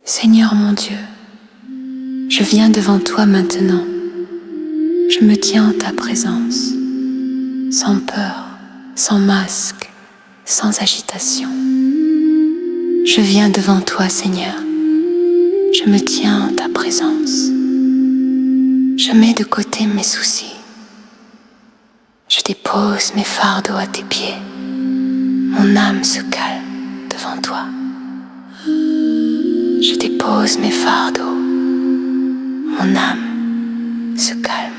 Seigneur mon Dieu, je viens devant toi maintenant. Je me tiens en ta présence, sans peur, sans masque, sans agitation. Je viens devant toi, Seigneur. Je me tiens en ta présence. Je mets de côté mes soucis. Je dépose mes fardeaux à tes pieds. Mon âme se calme devant toi. Je dépose mes fardeaux. Mon âme se calme.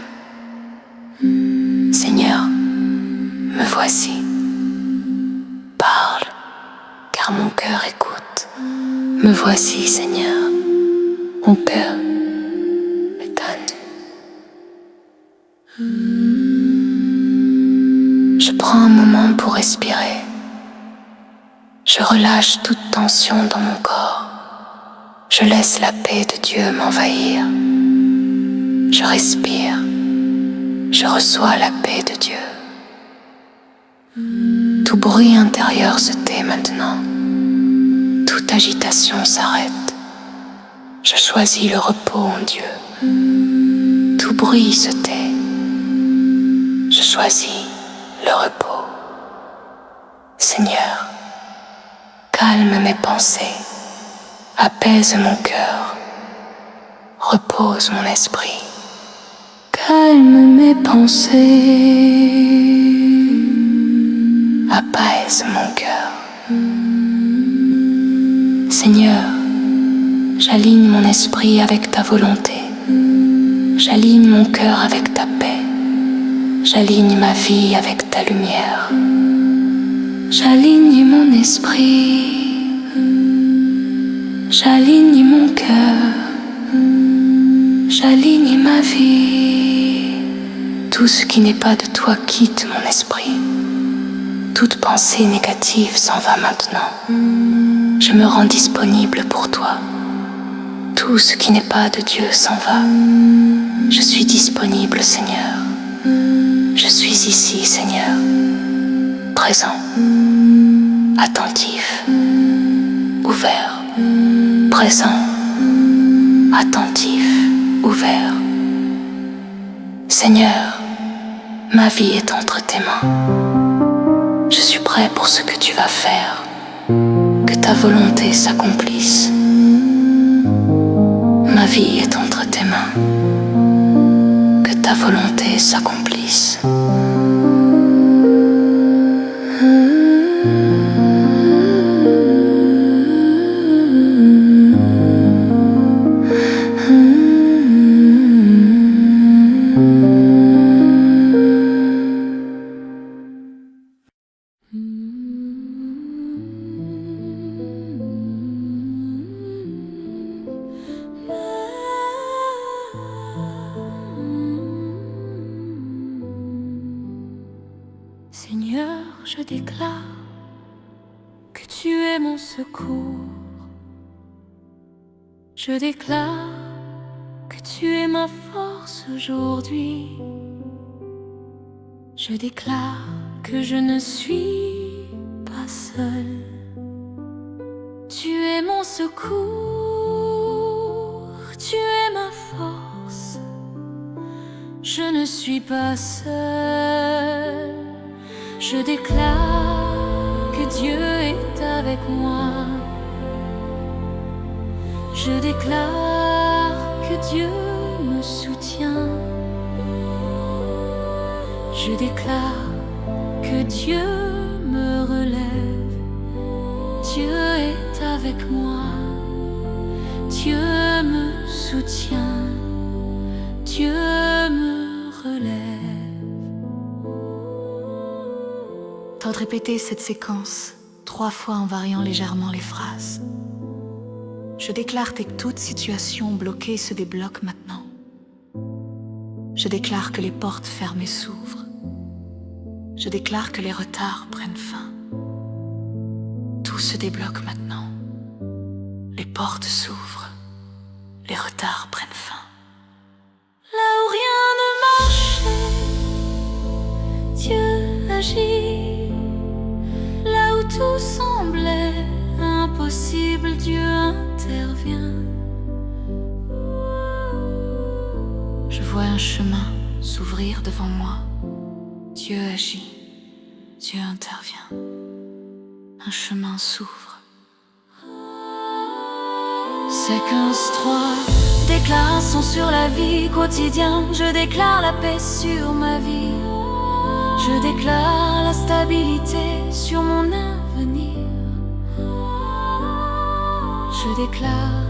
Seigneur, me voici. Parle, car mon cœur écoute. Me voici, Seigneur. Mon cœur m'étonne. Je prends un moment pour respirer. Je relâche toute tension dans mon corps. Je laisse la paix de Dieu m'envahir. Je respire. Je reçois la paix de Dieu. Tout bruit intérieur se tait maintenant. Toute agitation s'arrête. Je choisis le repos en Dieu. Tout bruit se tait. Je choisis le repos. Seigneur, calme mes pensées, apaise mon cœur, repose mon esprit. Calme mes pensées, apaise mon cœur. Seigneur, j'aligne mon esprit avec ta volonté. J'aligne mon cœur avec ta paix. J'aligne ma vie avec ta lumière. J'aligne mon esprit. J'aligne mon cœur. J'aligne ma vie. Tout ce qui n'est pas de toi quitte mon esprit. Toute pensée négative s'en va maintenant. Je me rends disponible pour toi. Tout ce qui n'est pas de Dieu s'en va. Je suis disponible, Seigneur. Je suis ici, Seigneur. Présent, attentif, ouvert. Présent, attentif, ouvert. Seigneur, ma vie est entre tes mains. Je suis prêt pour ce que tu vas faire. Que ta volonté s'accomplisse. Ma vie est entre tes mains. Que ta volonté s'accomplisse. Seigneur, je déclare que tu es mon secours. Je déclare que tu es ma force aujourd'hui. Je déclare que je ne suis pas seule. Tu es mon secours, tu es ma force. Je ne suis pas seule. Je déclare que Dieu est avec moi. Je déclare que Dieu me soutient. Je déclare que Dieu me relève. Dieu est avec moi. Dieu me soutient. Dieu me relève. Tente de répéter cette séquence 3 fois en variant légèrement les phrases. Je déclare que toute situation bloquée se débloque maintenant. Je déclare que les portes fermées s'ouvrent. Je déclare que les retards prennent fin. Tout se débloque maintenant. Les portes s'ouvrent. Les retards prennent fin. Là où rien ne marchait, Dieu agit. Là où tout semblait impossible, Dieu intervient. intervient. Je vois un chemin s'ouvrir devant moi. Dieu agit, Dieu intervient. Un chemin s'ouvre. Séquence 3. Déclaration sur la vie quotidienne. Je déclare la paix sur ma vie. Je déclare la stabilité sur mon avenir. Je déclare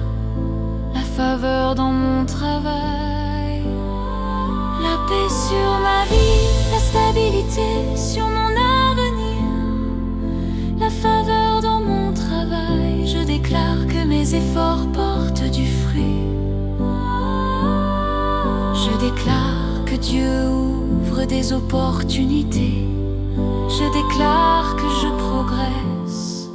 la faveur dans mon travail. La paix sur ma vie, la stabilité sur mon avenir. La faveur dans mon travail. Je déclare que mes efforts portent du fruit. Je déclare que Dieu ouvre des opportunités. Je déclare que je progresse.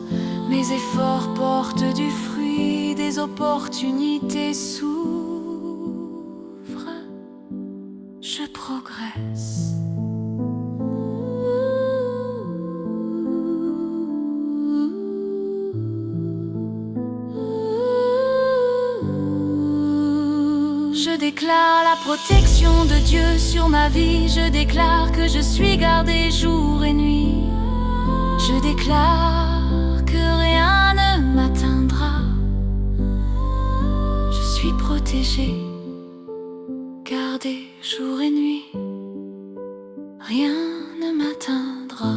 Mes efforts portent du fruit. Des opportunités s'ouvrent. Je progresse. Je déclare la protection de Dieu sur ma vie. Je déclare que je suis gardé jour et nuit. Je déclare que rien ne m'atteindra. Je suis protégé, gardé jour et nuit. Rien ne m'atteindra.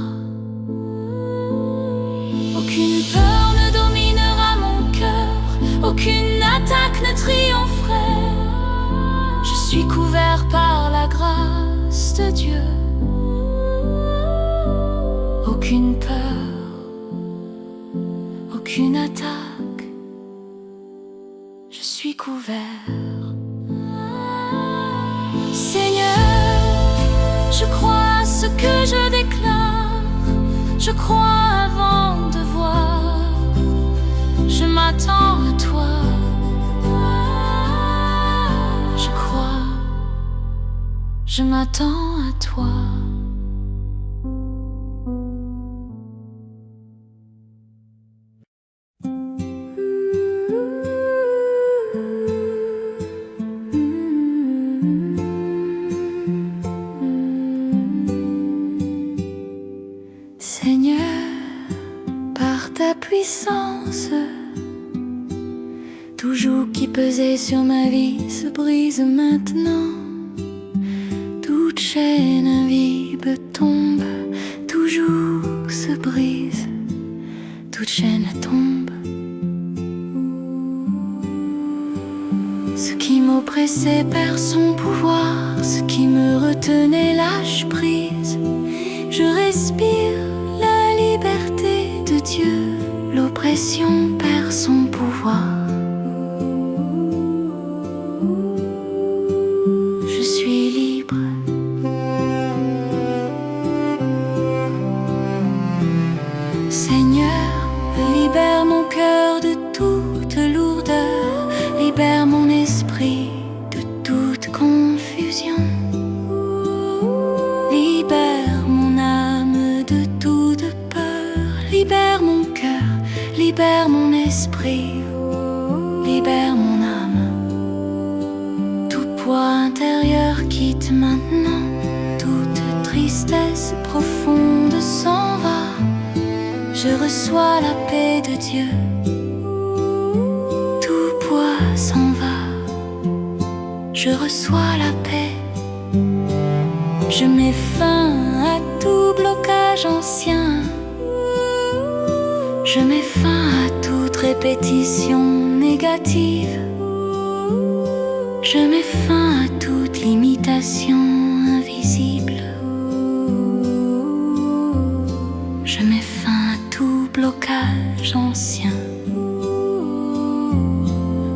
Aucune peur ne dominera mon cœur. Aucune attaque ne triompherait. Je suis couvert par la grâce de Dieu. Aucune peur, aucune attaque. Je suis couvert. Seigneur, je crois à ce que je déclare. Je crois avant de voir. Je m'attends à toi. Je m'attends à toi. Seigneur, par ta puissance, tout joug qui pesait sur ma vie se brise maintenant. Toute chaîne invisible tombe, tout joug se brise, toute chaîne tombe. Ce qui m'oppressait perd son pouvoir, ce qui me retenait lâche prise. Je respire la liberté de Dieu, l'oppression perd son pouvoir. Je suis libre. Seigneur, libère mon cœur de toute lourdeur, libère mon esprit de toute confusion, libère mon âme de toute peur, libère mon cœur, libère mon esprit, libère mon âme. Tout poids intérieur quitte maintenant, toute tristesse profonde s'en va. Je reçois la paix de Dieu. Tout poids s'en va. Je reçois la paix. Je mets fin à tout blocage ancien. Je mets fin à toute répétition négative. Je mets fin à toute limitation invisible. Je mets fin à tout blocage ancien.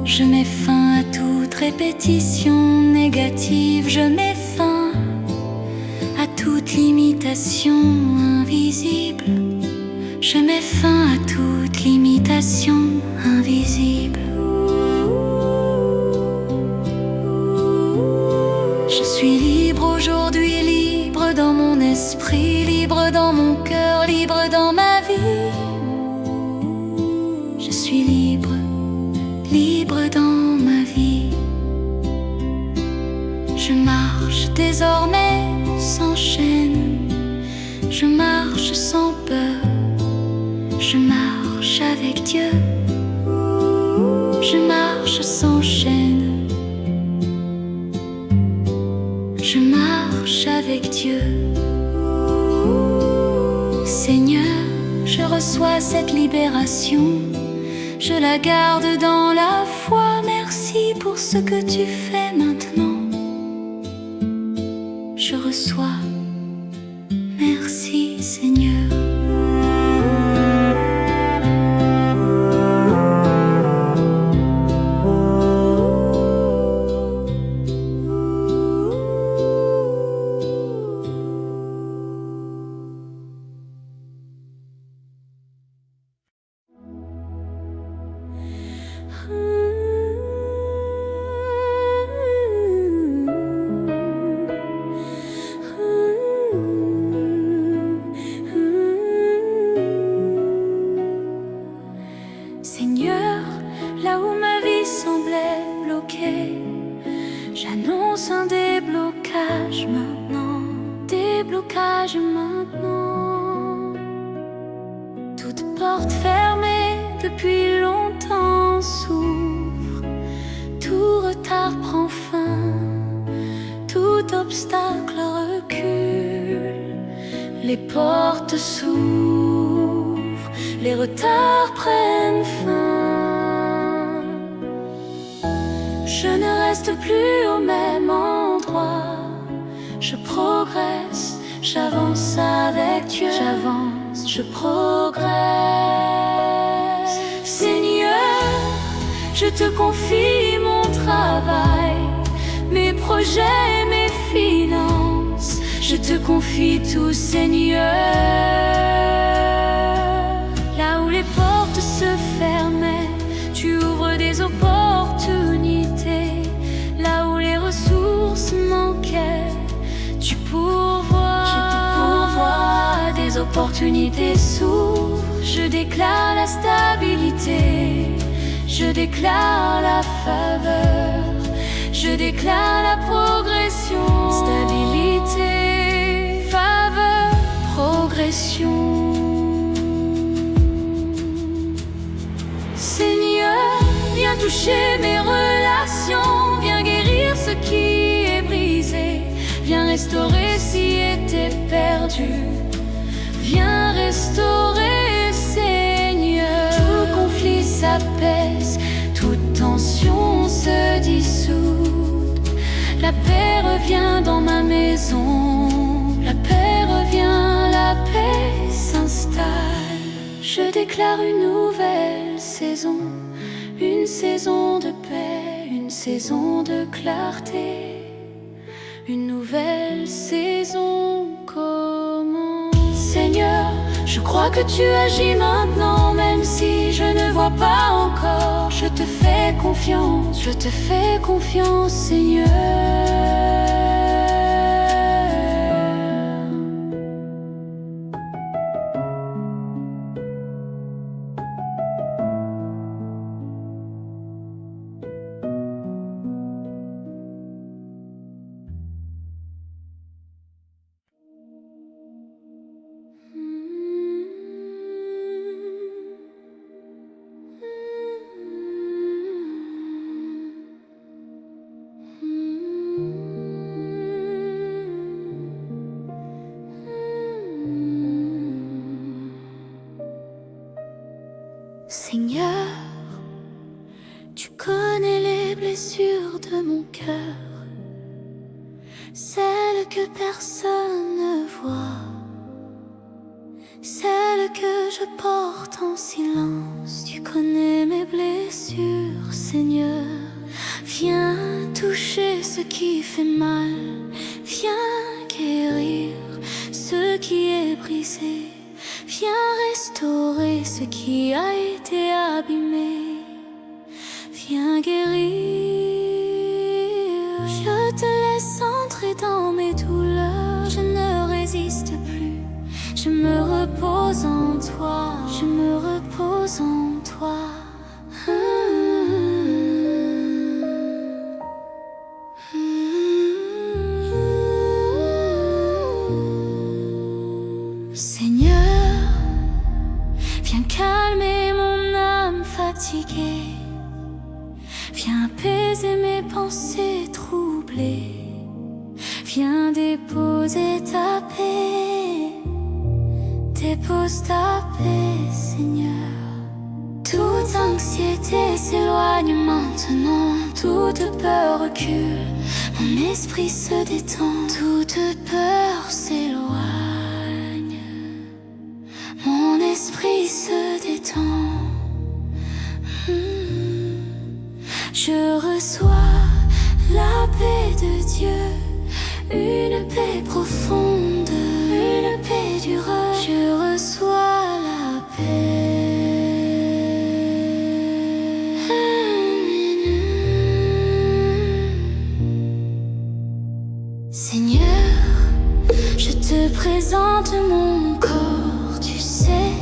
Je mets fin à toute répétition négative. Je mets fin à toute limitation invisible. Je mets fin à toute limitation invisible. Je suis libre aujourd'hui, libre dans mon esprit, libre dans mon cœur, libre dans ma vie. Je suis libre, Dieu. Je marche sans chaîne. Je marche avec Dieu. Seigneur, je reçois cette libération. Je la garde dans la foi. Merci pour ce que tu fais maintenant. Je reçois. Merci Seigneur. Seigneur, là où ma vie semblait bloquée, j'annonce un déblocage maintenant, déblocage maintenant. Toute porte fermée depuis longtemps s'ouvre, tout retard prend fin, tout obstacle recule, les portes s'ouvrent, les retards prennent fin. Je ne reste plus au même endroit. Je progresse, j'avance avec Dieu. J'avance, je progresse. Seigneur, je te confie mon travail, mes projets, mes finances. Je te confie tout, Seigneur. Là où les portes se fermaient, tu ouvres des opportunités. Là où les ressources manquaient, tu pourvois. Des opportunités s'ouvrent. Je déclare la stabilité. Je déclare la faveur. Je déclare la progression. Stabilité, faveur, progression. Seigneur, viens toucher mes relations. Viens guérir ce qui est brisé. Viens restaurer si était perdu. Viens restaurer, Seigneur. Tout conflit s'apaise, toute tension se dissout. La paix revient dans ma maison. La paix revient, la paix s'installe. Je déclare une nouvelle saison, une saison de paix, une saison de clarté. Une nouvelle saison commence. Seigneur, je crois que tu agis maintenant, même si je ne vois pas encore. Je te fais confiance, je te fais confiance, Seigneur. Seigneur, tu connais les blessures de mon cœur, celles que personne ne voit, celles que je porte en silence. Tu connais mes blessures, Seigneur. Viens toucher ce qui fait mal, viens guérir ce qui est brisé. Viens restaurer ce qui a été abîmé. Viens guérir. Je te laisse entrer dans mes douleurs. Je ne résiste plus. Je me repose en toi. Je me repose en toi. Seigneur, viens calmer mon âme. fatiguée. Viens apaiser mes pensées troublées. Viens déposer ta paix. Dépose ta paix, Seigneur. Toute anxiété s'éloigne maintenant. Toute peur recule. Mon esprit se détend. Toute peur s'éloigne. Mon esprit se détend. Je reçois la paix de Dieu. Une paix profonde, une paix dureuse. Je reçois la paix. Seigneur, je te présente mon corps. Tu sais,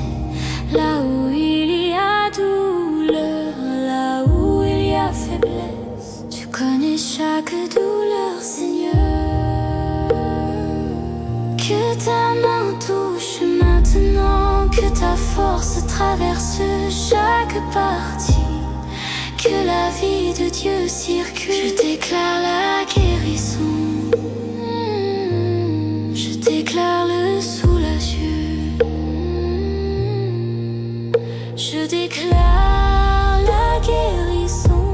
là où il y a douleur, là où il y a faiblesse. Tu connais chaque douleur, Seigneur. Que ta main touche maintenant, que ta force traverse chaque partie, que la vie de Dieu circule. Je déclare la guérison, je déclare le soulagement, je déclare la guérison,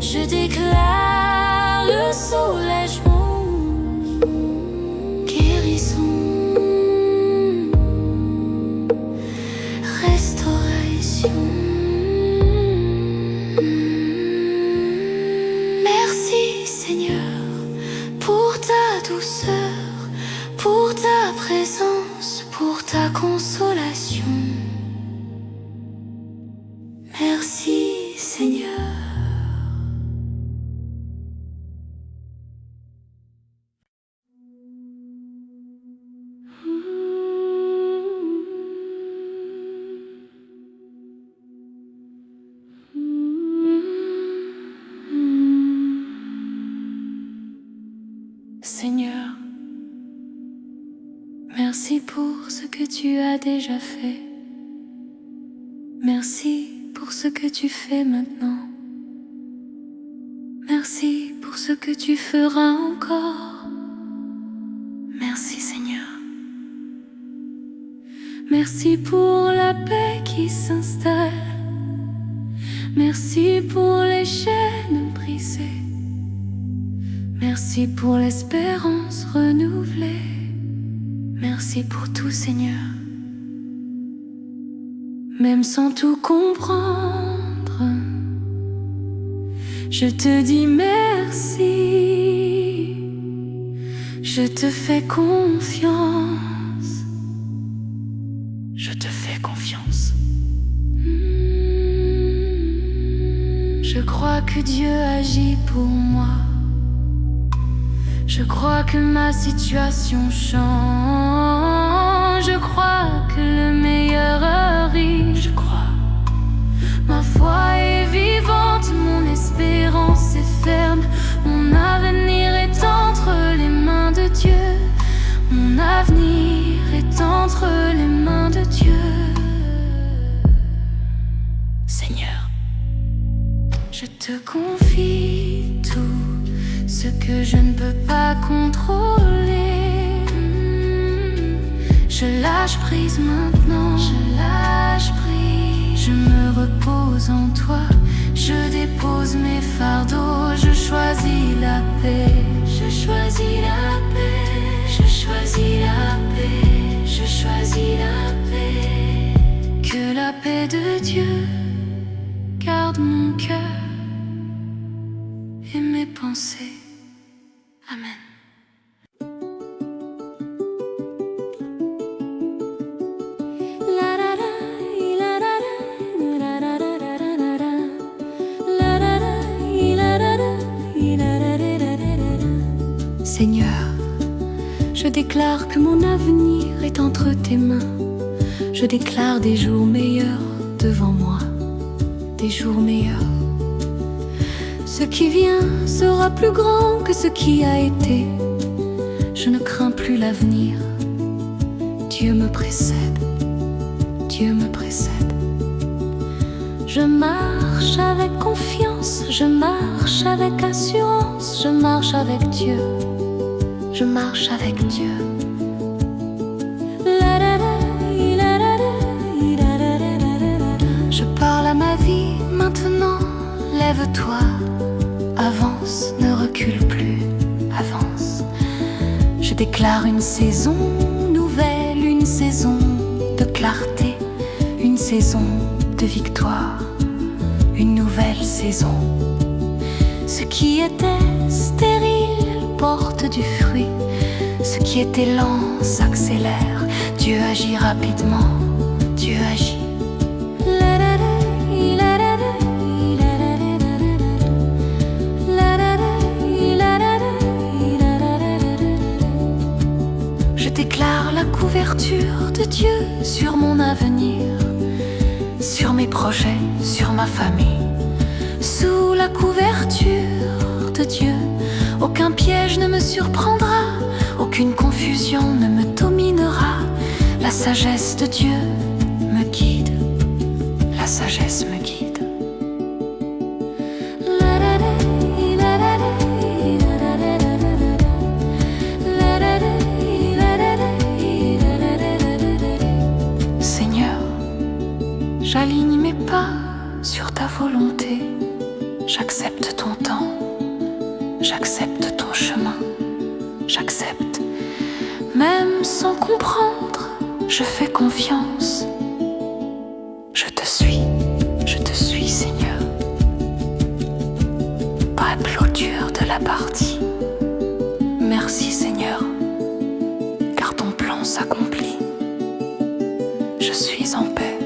je déclare le soulagement. Merci Seigneur pour ta douceur, pour ta présence, pour ta consolation. Merci Seigneur. Seigneur, merci pour ce que tu as déjà fait. Merci pour ce que tu fais maintenant. Merci pour ce que tu feras encore. Merci Seigneur. Merci pour la paix qui s'installe. Merci pour les chaînes brisées. Merci pour l'espérance renouvelée. Merci pour tout, Seigneur. Même sans tout comprendre, je te dis merci. Je te fais confiance. Je te fais confiance. Je crois que Dieu agit pour moi. Je crois que ma situation change. Je crois que le meilleur arrive. Je crois. Ma foi est vivante, mon espérance est ferme. Mon avenir est entre les mains de Dieu. Mon avenir est entre les mains de Dieu. Seigneur, je te confie tout ce que je ne peux pas contrôler. Je lâche prise maintenant. Je lâche prise. Je me repose en toi. Je dépose mes fardeaux. Je choisis la paix. Je choisis la paix. Je choisis la paix. Je choisis la paix. Que la paix de Dieu garde mon cœur et mes pensées. Amen. Seigneur, je déclare que mon avenir est entre tes mains. Je déclare des jours meilleurs devant moi, des jours meilleurs. Ce qui vient sera plus grand que ce qui a été. Je ne crains plus l'avenir. Dieu me précède. Dieu me précède. Je marche avec confiance, je marche avec assurance, je marche avec Dieu, je marche avec Dieu. Je parle à ma vie maintenant, lève-toi, avance, ne recule plus, avance. Je déclare une saison nouvelle, une saison de clarté, une saison de victoire, une nouvelle saison. Ce qui était stérile porte du fruit, ce qui était lent s'accélère. Dieu agit rapidement, Dieu agit. Je déclare la couverture de Dieu sur mon avenir, sur mes projets, sur ma famille. Sous la couverture de Dieu, aucun piège ne me surprendra, aucune confusion ne me dominera. La sagesse de Dieu me guide, la sagesse me guide. Seigneur, j'aligne mes pas sur ta volonté. J'accepte ton temps, j'accepte ton chemin, j'accepte. Même sans comprendre, je fais confiance. Je te suis Seigneur. Pas clôture de la partie. Merci Seigneur, car ton plan s'accomplit. Je suis en paix.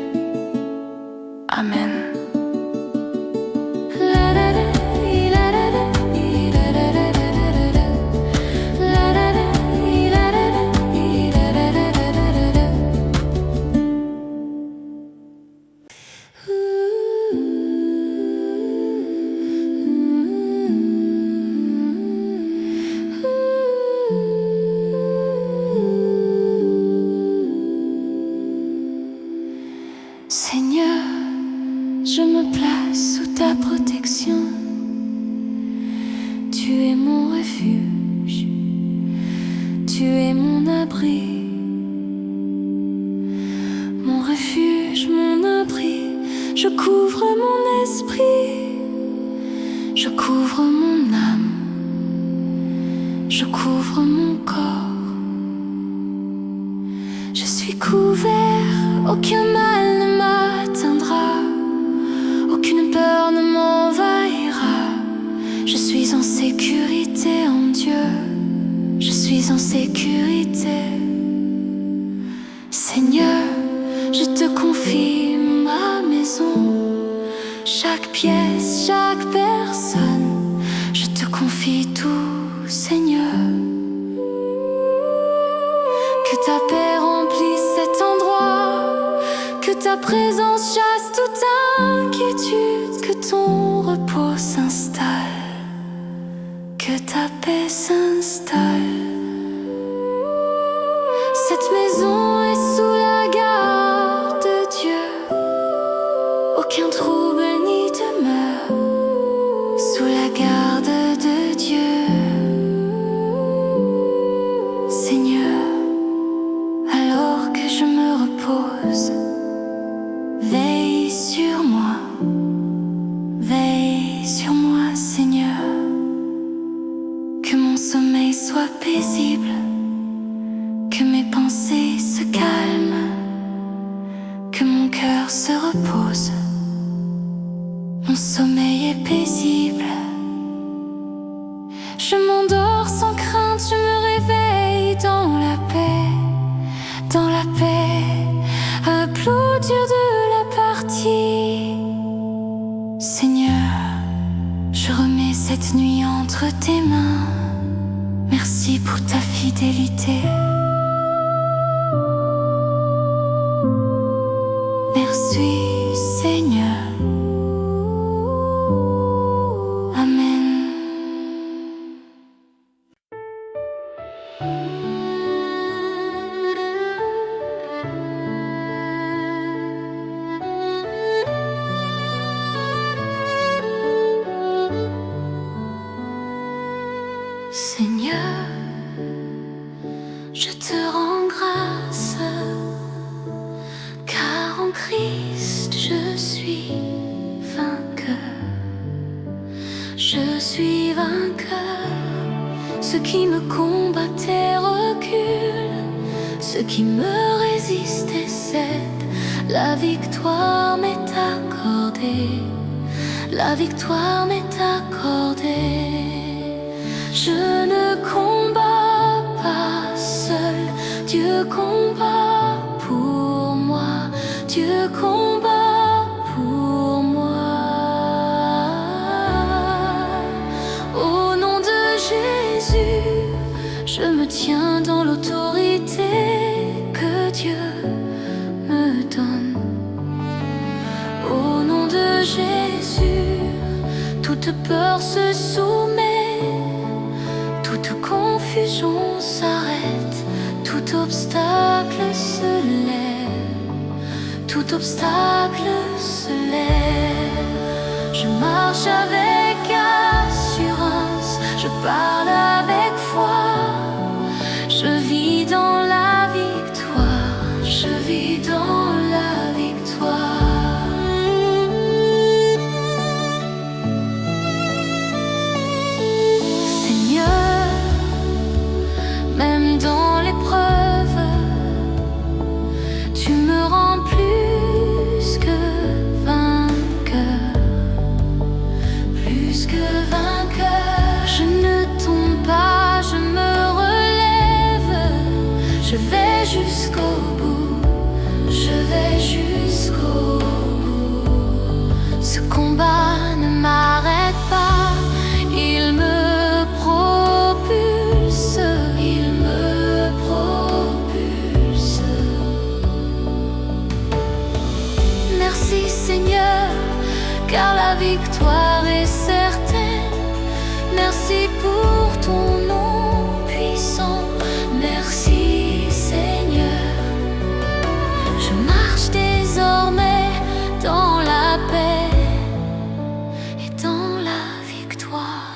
Amen. Seigneur, je me place sous ta protection. Tu es mon refuge, tu es mon abri. Mon refuge, mon abri, je couvre mon esprit, je couvre mon âme, je couvre mon corps. Je suis couvert, aucun mal ne m'atteindra, aucune peur ne m'envahira. Je suis en sécurité en Dieu, je suis en sécurité. Seigneur, je te confie ma maison, chaque pièce, chaque personne. Je te confie tout, Seigneur. Que ta paix remplisse cet endroit, que ta présence chasse toute inquiétude, que ton repos s'installe, que ta paix s'installe. Cette maison est sous la garde de Dieu, aucun trouble ni demeure, sous la garde de Dieu. Seigneur, alors que je me repose, veille sur moi, Seigneur. Que mon sommeil soit paisible, que mes pensées se calment, que mon cœur se repose. Mon sommeil est paisible. Je m'endors sans crainte, je me réveille dans la paix, dans la paix, applaudir de la partie. Seigneur, je remets cette nuit entre tes mains. Merci pour ta fidélité. Merci, Seigneur. Amen. Seigneur, je te rends grâce, car en Christ je suis vainqueur. Je suis vainqueur. Ceux qui me combattaient reculent, ceux qui me résistaient cèdent. La victoire m'est accordée, la victoire m'est accordée. Je ne combats pas seul, Dieu combat pour moi, Dieu combat pour moi. Au nom de Jésus, je me tiens dans l'autorité que Dieu me donne. Au nom de Jésus, toute peur se soumet, toute confusion s'arrête, tout obstacle se lève, tout obstacle se lève. Je marche avec assurance, je parle avec foi, je vis dans la victoire, je vis dans la victoire. Même dans l'épreuve, tu me rends plus que vainqueur, plus que vainqueur. Je ne tombe pas, je me relève, je vais jusqu'au bout, je vais jusqu'au bout. Ce combat ne m'arrête pas, il me propulse, il me propulse. Merci Seigneur, car la victoire est certaine. Merci pour ton nom puissant. Merci Seigneur. Je marche désormais dans la paix et dans la victoire.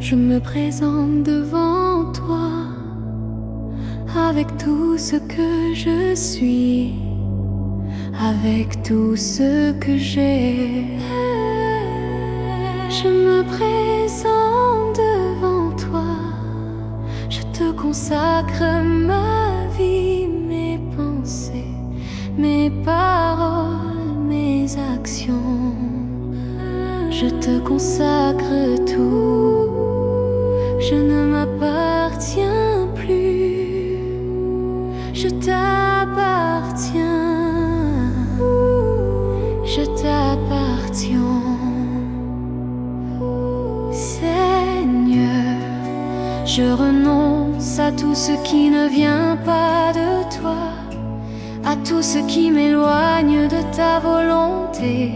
Je me présente devant toi avec tout ce que je suis, avec tout ce que j'ai. Je me présente devant toi, je te consacre ma vie, mes pensées, mes paroles, mes actions. Je te consacre tout. Je ne m'appartiens plus, je t'appartiens, je t'appartiens. Seigneur, je renonce à tout ce qui ne vient pas de toi, à tout ce qui m'éloigne de ta volonté.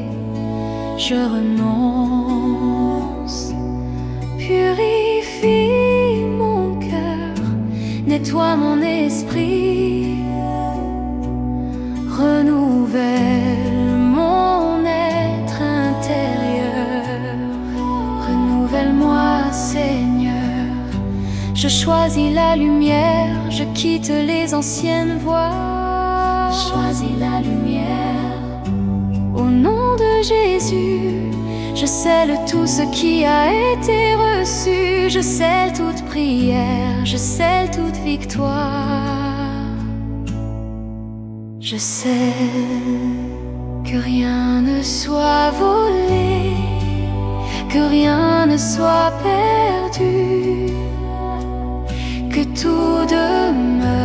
Je renonce, purifie mon cœur, nettoie mon esprit, renouvelle mon être intérieur. Renouvelle-moi, Seigneur. Je choisis la lumière, je quitte les anciennes voies. Choisis la lumière. Au nom de Jésus, Je scelle tout ce qui a été reçu. Je scelle toute prière, je scelle toute victoire. Je scelle que rien ne soit volé, que rien ne soit perdu, que tout demeure,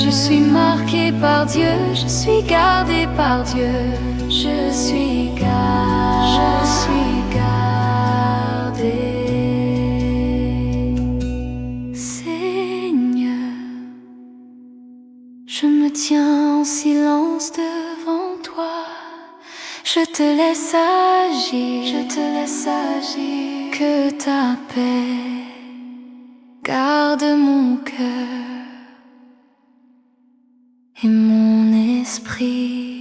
Je suis marqué par Dieu, je suis gardé par Dieu, je suis gardé. Seigneur, je me tiens en silence devant toi. Je te laisse agir, que ta paix garde mon cœur et mon esprit.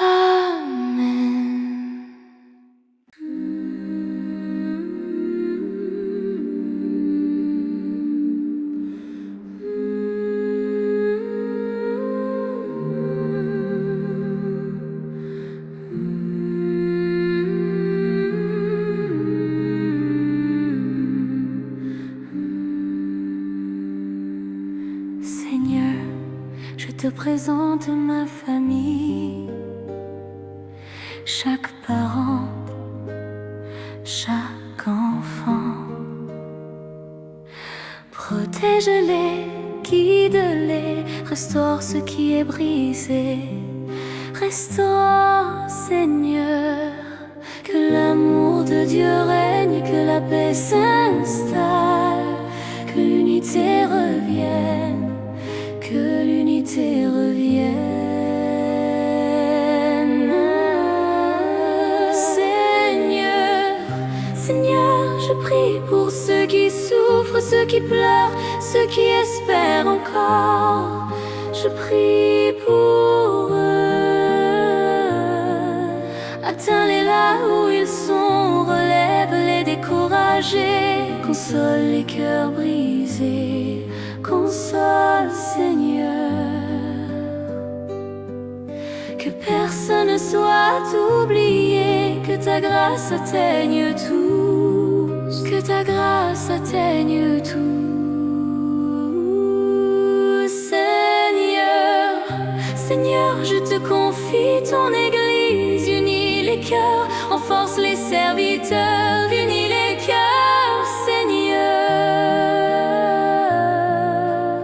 Amen. Seigneur, je te présente ma famille, chaque parent, chaque enfant. Protège-les, guide-les, restaure ce qui est brisé. Restaure, Seigneur, que l'amour de Dieu règne, que la paix s'installe, que l'unité revienne, que l'unité revienne. Seigneur, je prie pour ceux qui souffrent, ceux qui pleurent, ceux qui espèrent encore. Je prie pour eux. Atteins-les là où ils sont, relève-les découragés, console les cœurs brisés, console, Seigneur. Que personne ne soit oublié, que ta grâce atteigne tous, que ta grâce atteigne tous. Seigneur, je te confie ton Église, unis les cœurs, renforce les serviteurs, unis les cœurs, Seigneur.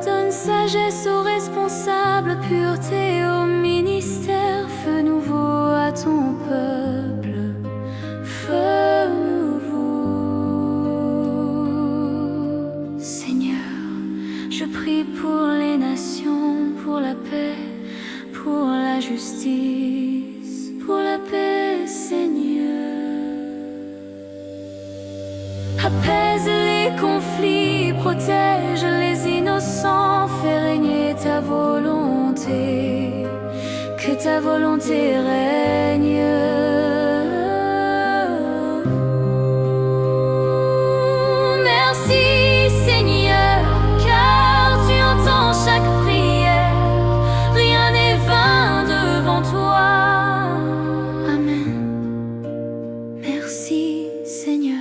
Donne sagesse aux responsables, pureté au ministère, feu nouveau à ton peuple, feu nouveau. Seigneur, je prie pour les nations, pour la paix, pour la justice, pour la paix, Seigneur. Apaise les conflits, protège les innocents, fais régner ta volonté, que ta volonté règne. Merci, Seigneur, car tu entends chaque prière. Rien n'est vain devant toi. Amen. Merci, Seigneur.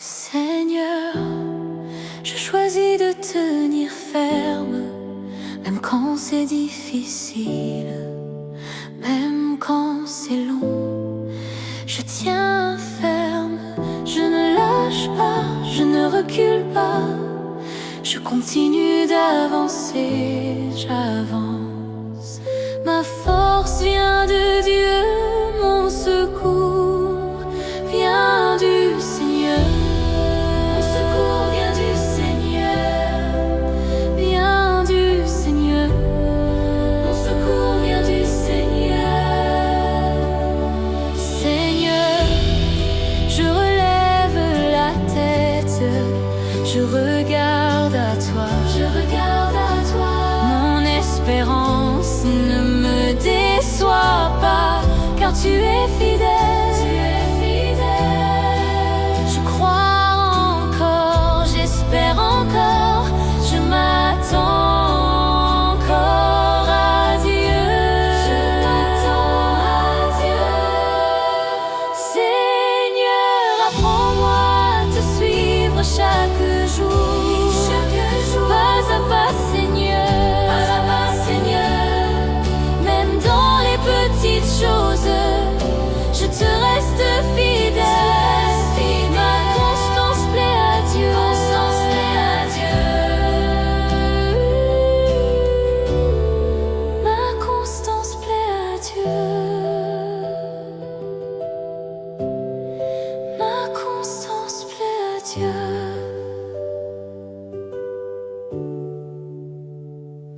Seigneur, je choisis de tenir ferme, même quand c'est difficile, même quand c'est long. Je tiens ferme, je ne lâche pas, je ne recule pas. Je continue d'avancer, j'avance. Ma force vient de Dieu, mon secours vient du Seigneur. Mon secours vient du Seigneur, vient du Seigneur.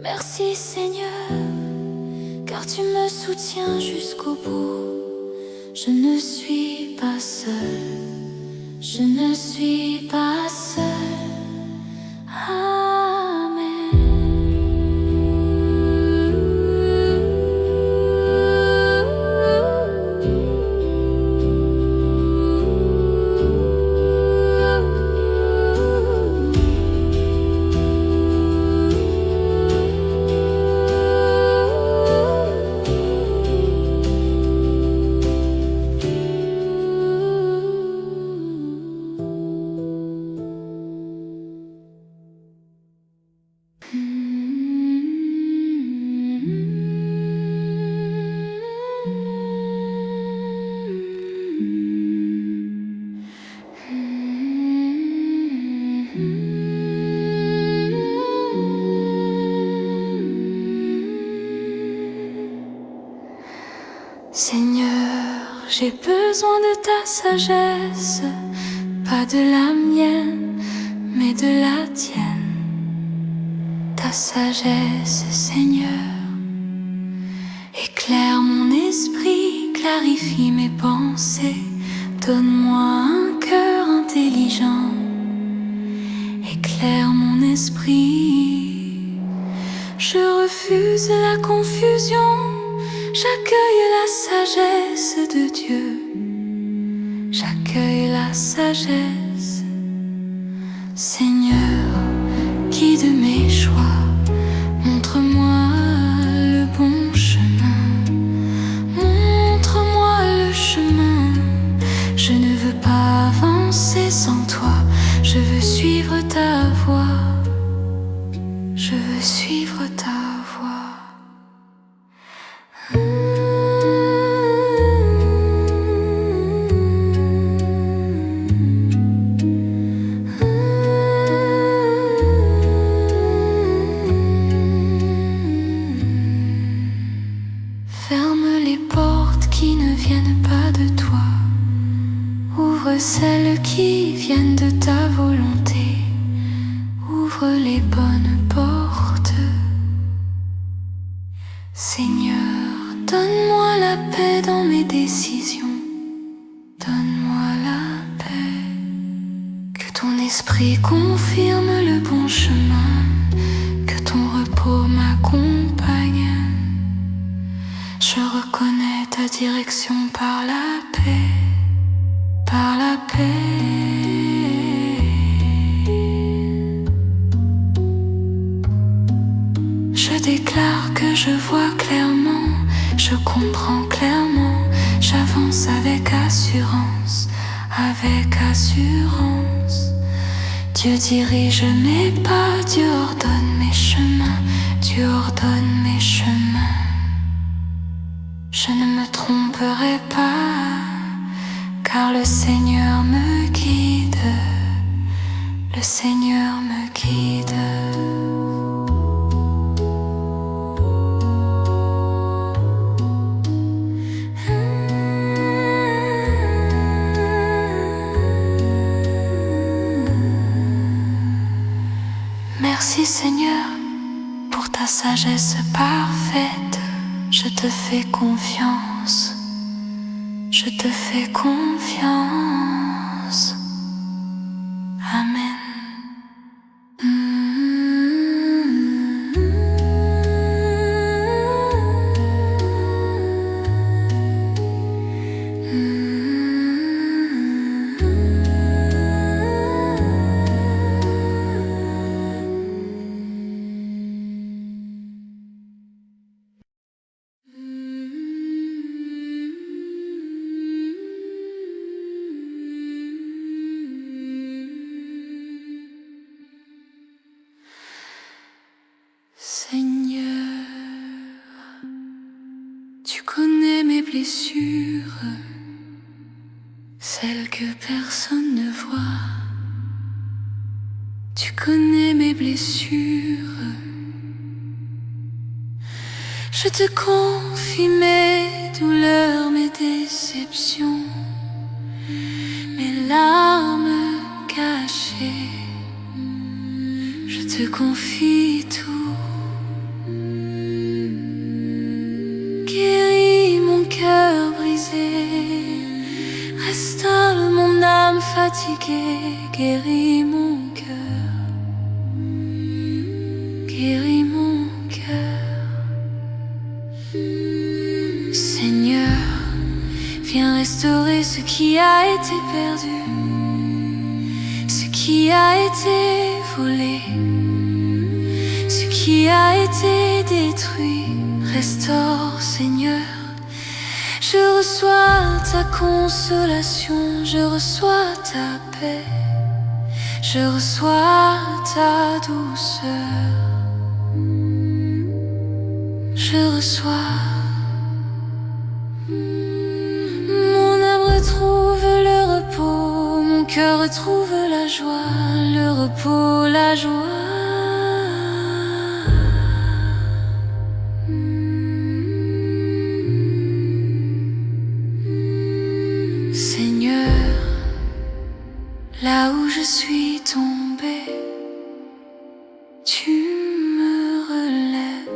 Merci Seigneur, car tu me soutiens jusqu'au bout. Je ne suis pas seule, je ne suis pas seule. Seigneur, j'ai besoin de ta sagesse, pas de la mienne, mais de la tienne. Ta sagesse, Seigneur, éclaire mon esprit, clarifie mes pensées. Donne-moi un cœur intelligent, éclaire mon esprit. Je refuse la confusion, j'accueille la sagesse de Dieu. J'accueille la sagesse. Seigneur, guide mes choix, montre-moi le bon chemin. Montre-moi le chemin. Je ne veux pas avancer sans toi. Je veux suivre ta voie. Je veux suivre ta voie. Ferme les portes qui ne viennent pas de toi. Ouvre celles qui viennent de ta volonté. Ouvre les bonnes portes. Seigneur, donne-moi la paix dans mes décisions. Donne-moi la paix. Que ton esprit confirme le bon chemin. Que ton repos m'accompagne. Je reconnais ta direction par la paix, par la paix. Je déclare que je vois clairement, je comprends clairement, j'avance avec assurance, avec assurance. Dieu dirige mes pas, Dieu ordonne mes chemins, Dieu ordonne mes chemins. Je ne me tromperai pas, car le Seigneur me guide, le Seigneur me guide. Merci Seigneur pour ta sagesse parfaite. Je te fais confiance, je te fais confiance. Amen. Seigneur, tu connais mes blessures, celles que personne ne voit. Tu connais mes blessures. Je te confie mes douleurs, mes déceptions, mes larmes cachées. Je te confie tout. fatigué, guéris mon cœur, guéris mon cœur. Seigneur, viens restaurer ce qui a été perdu, ce qui a été volé, ce qui a été détruit. Restaure, Seigneur. Je reçois ta consolation, je reçois ta paix, je reçois ta douceur, je reçois. Mon âme retrouve le repos, mon cœur retrouve la joie, le repos, la joie. Seigneur, là où je suis tombée, tu me relèves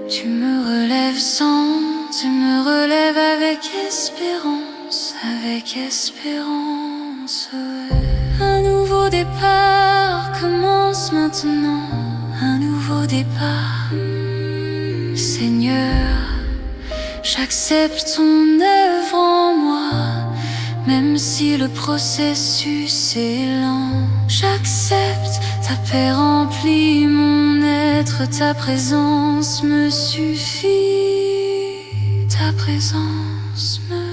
tu me relèves avec espérance, avec espérance. Un nouveau départ commence maintenant, un nouveau départ. Seigneur, j'accepte ton œuvre en moi. Même si le processus est lent, j'accepte, ta paix remplit mon être, ta présence me suffit, ta présence me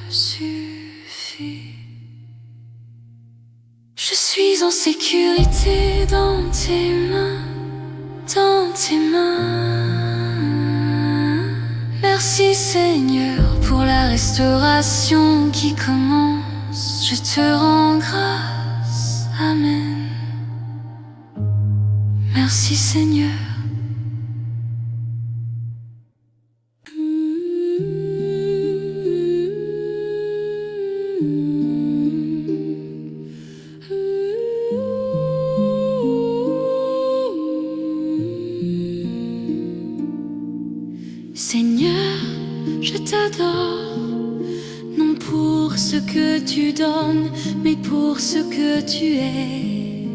suffit. Je suis en sécurité dans tes mains, dans tes mains. Merci Seigneur pour la restauration qui commence, je te rends grâce, Amen. Merci Seigneur. Seigneur, je t'adore, non pour ce que tu donnes, mais pour ce que tu es.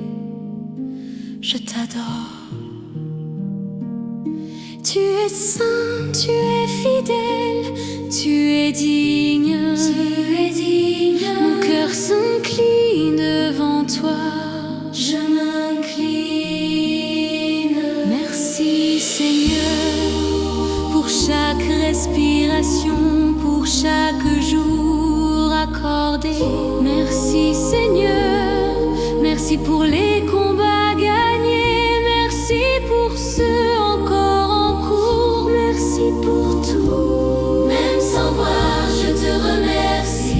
Je t'adore. Tu es saint, tu es fidèle, tu es digne, Mon cœur s'incline devant toi, je m'incline. Merci Seigneur, pour chaque respiration, pour chaque jour accordé. Merci Seigneur, merci pour les combats gagnés, merci pour ceux encore en cours, merci pour tout. Même sans voir, je te remercie,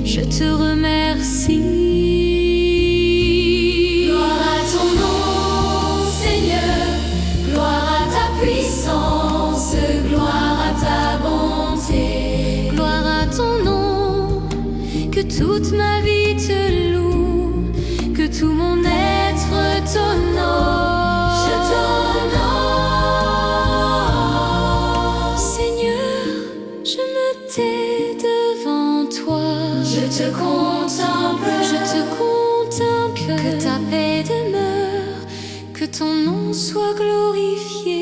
je te remercie. Gloire à ton nom, Seigneur, gloire à ta puissance, gloire à ta bonté, gloire à ton nom, que toute ma vie te loue, que tout mon être t'honore. Je t'honore. Seigneur, je me tais devant toi, je te contemple, que ta paix demeure, que ton nom soit glorifié.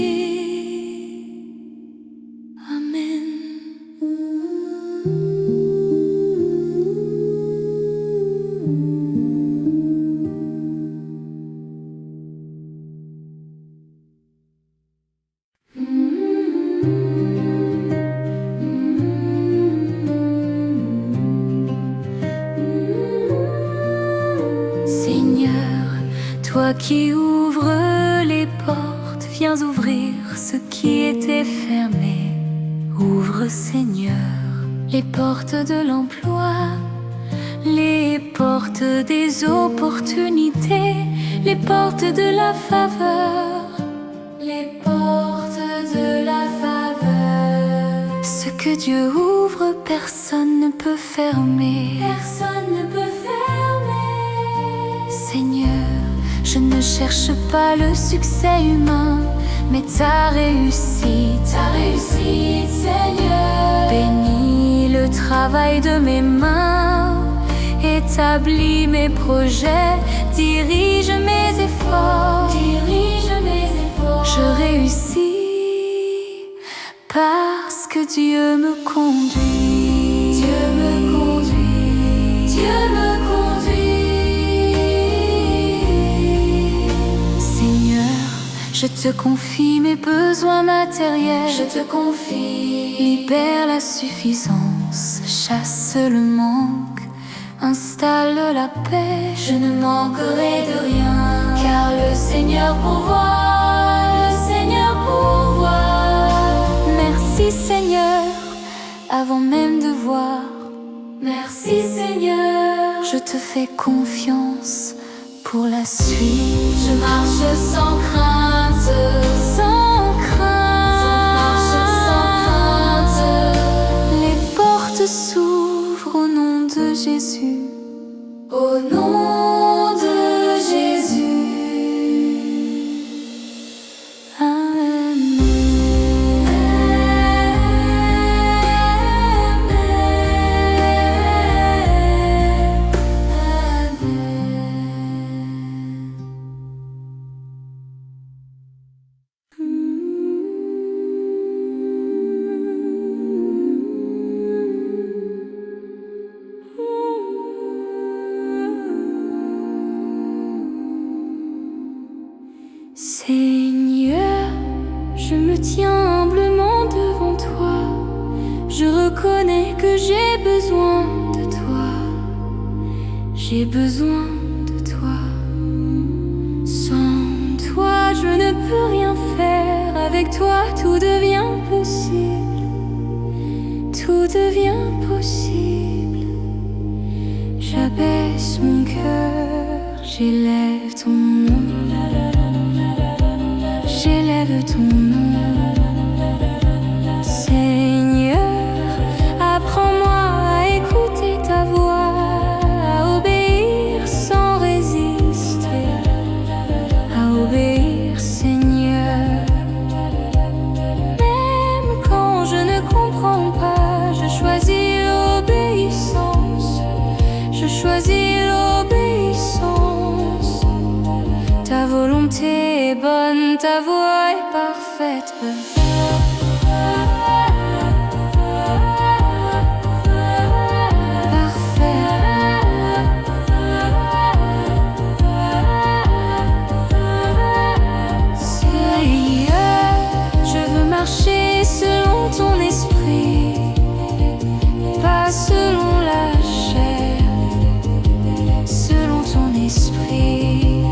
Amen. Seigneur, toi qui ouvres les portes, viens ouvrir ce qui était fermé. Ouvre Seigneur les portes de l'emploi, les portes des opportunités, les portes de la faveur, les portes de la faveur. Ce que Dieu ouvre, personne ne peut fermer. Personne ne peut fermer. Seigneur, je ne cherche pas le succès humain, mais ta réussite, Seigneur. Bénis le travail de mes mains et établis mes projets, dirige mes efforts, je réussis parce que Dieu me conduit, Dieu me conduit, Dieu me conduit. Seigneur, je te confie mes besoins matériels, je te confie. Libère la suffisance, chasse le manque, installe la paix, je ne manquerai de rien. Car le Seigneur pourvoit, le Seigneur pourvoit. Merci Seigneur, avant même de voir. Merci Seigneur, je te fais confiance pour la suite. Je marche sans crainte, sans crainte, sans crainte. Les portes s'ouvrent au nom de Jésus, au nom de Jésus. Amen. Seigneur, je me tiens humblement devant toi. Je reconnais que j'ai besoin de toi. J'ai besoin de toi. Sans toi, je ne peux rien faire. Avec toi, tout devient possible. Tout devient possible. J'abaisse mon cœur, j'élève ton nom. J'élève ton nom. Seigneur, apprends-moi à écouter ta voix, à obéir sans résister, à obéir, Seigneur. Même quand je ne comprends pas, je choisis l'obéissance. Je choisis l'obéissance. Ta volonté est bonne, ta voix est parfaite. Seigneur, je veux marcher selon ton esprit, pas selon la chair, selon ton esprit.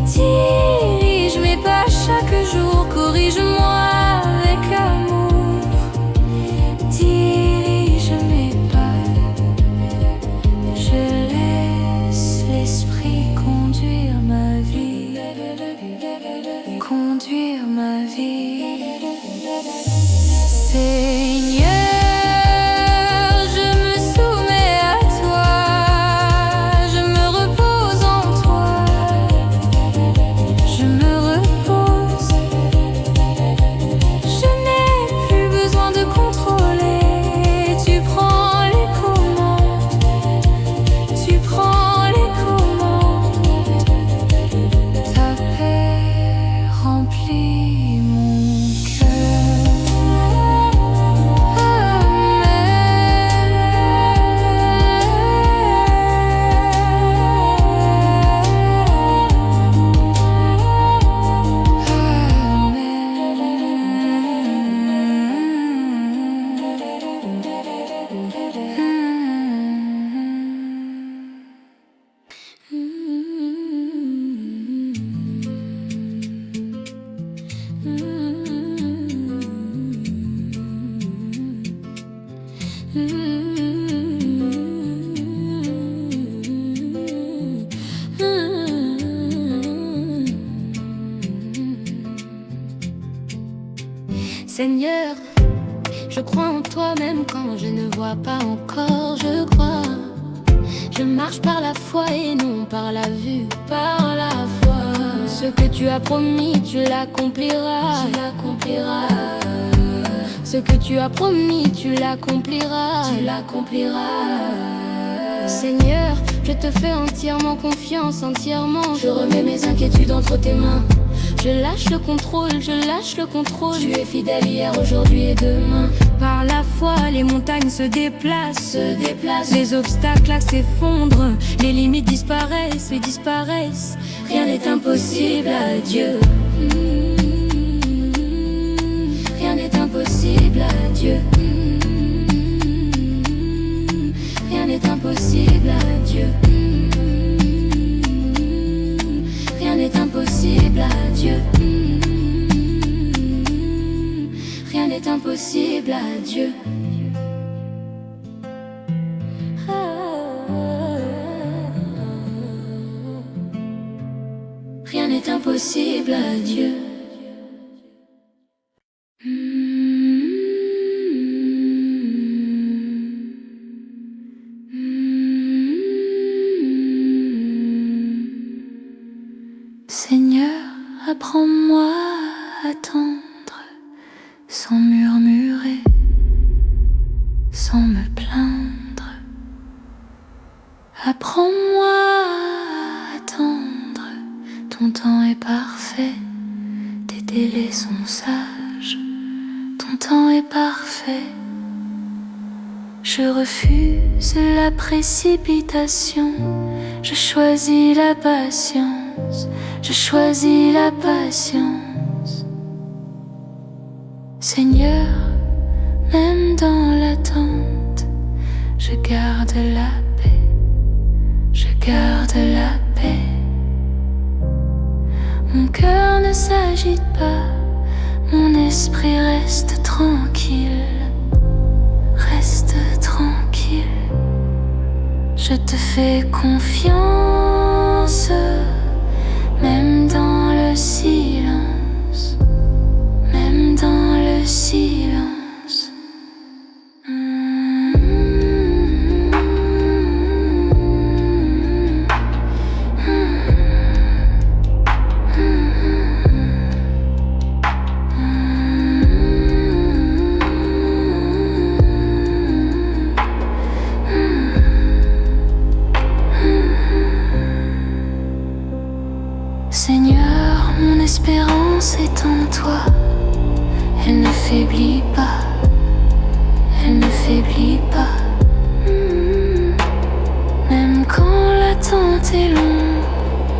Dirige mes pas chaque jour, corrige-moi avec amour. Dirige mes pas, je laisse l'esprit conduire ma vie, conduire ma vie. Seigneur, je me soumets à toi, je me repose en toi. Je me repose, je n'ai plus besoin de contrôler. Tu prends les commandes, tu prends les commandes. Ta paix remplit mon cœur. Seigneur, je crois en toi même quand je ne vois pas encore, je crois. Je marche par la foi et non par la vue, par la foi. Ce que tu as promis, tu l'accompliras, tu l'accompliras. Ce que tu as promis, tu l'accompliras, tu l'accompliras. Seigneur, je te fais entièrement confiance, entièrement. Je remets mes inquiétudes entre tes mains. Je lâche le contrôle, je lâche le contrôle. Tu es fidèle hier, aujourd'hui et demain. Par la foi, les montagnes se déplacent, les obstacles s'effondrent, les limites disparaissent, disparaissent. Rien n'est impossible à Dieu. Rien n'est impossible à Dieu. Rien n'est impossible à Dieu. Rien n'est impossible à Dieu. Rien n'est impossible à Dieu. Rien n'est impossible à Dieu. Seigneur, apprends-moi à attendre sans murmurer, sans me plaindre. Apprends-moi à attendre, ton temps est parfait, tes délais sont sages, ton temps est parfait. Je refuse la précipitation, je choisis la patience, je choisis la patience. Seigneur, même dans l'attente, je garde la paix, je garde la paix. Mon cœur ne s'agite pas, mon esprit reste tranquille, reste tranquille. Je te fais confiance, même dans le silence, même dans le silence. Seigneur, mon espérance est en toi. Elle ne faiblit pas, elle ne faiblit pas. Même quand l'attente est longue,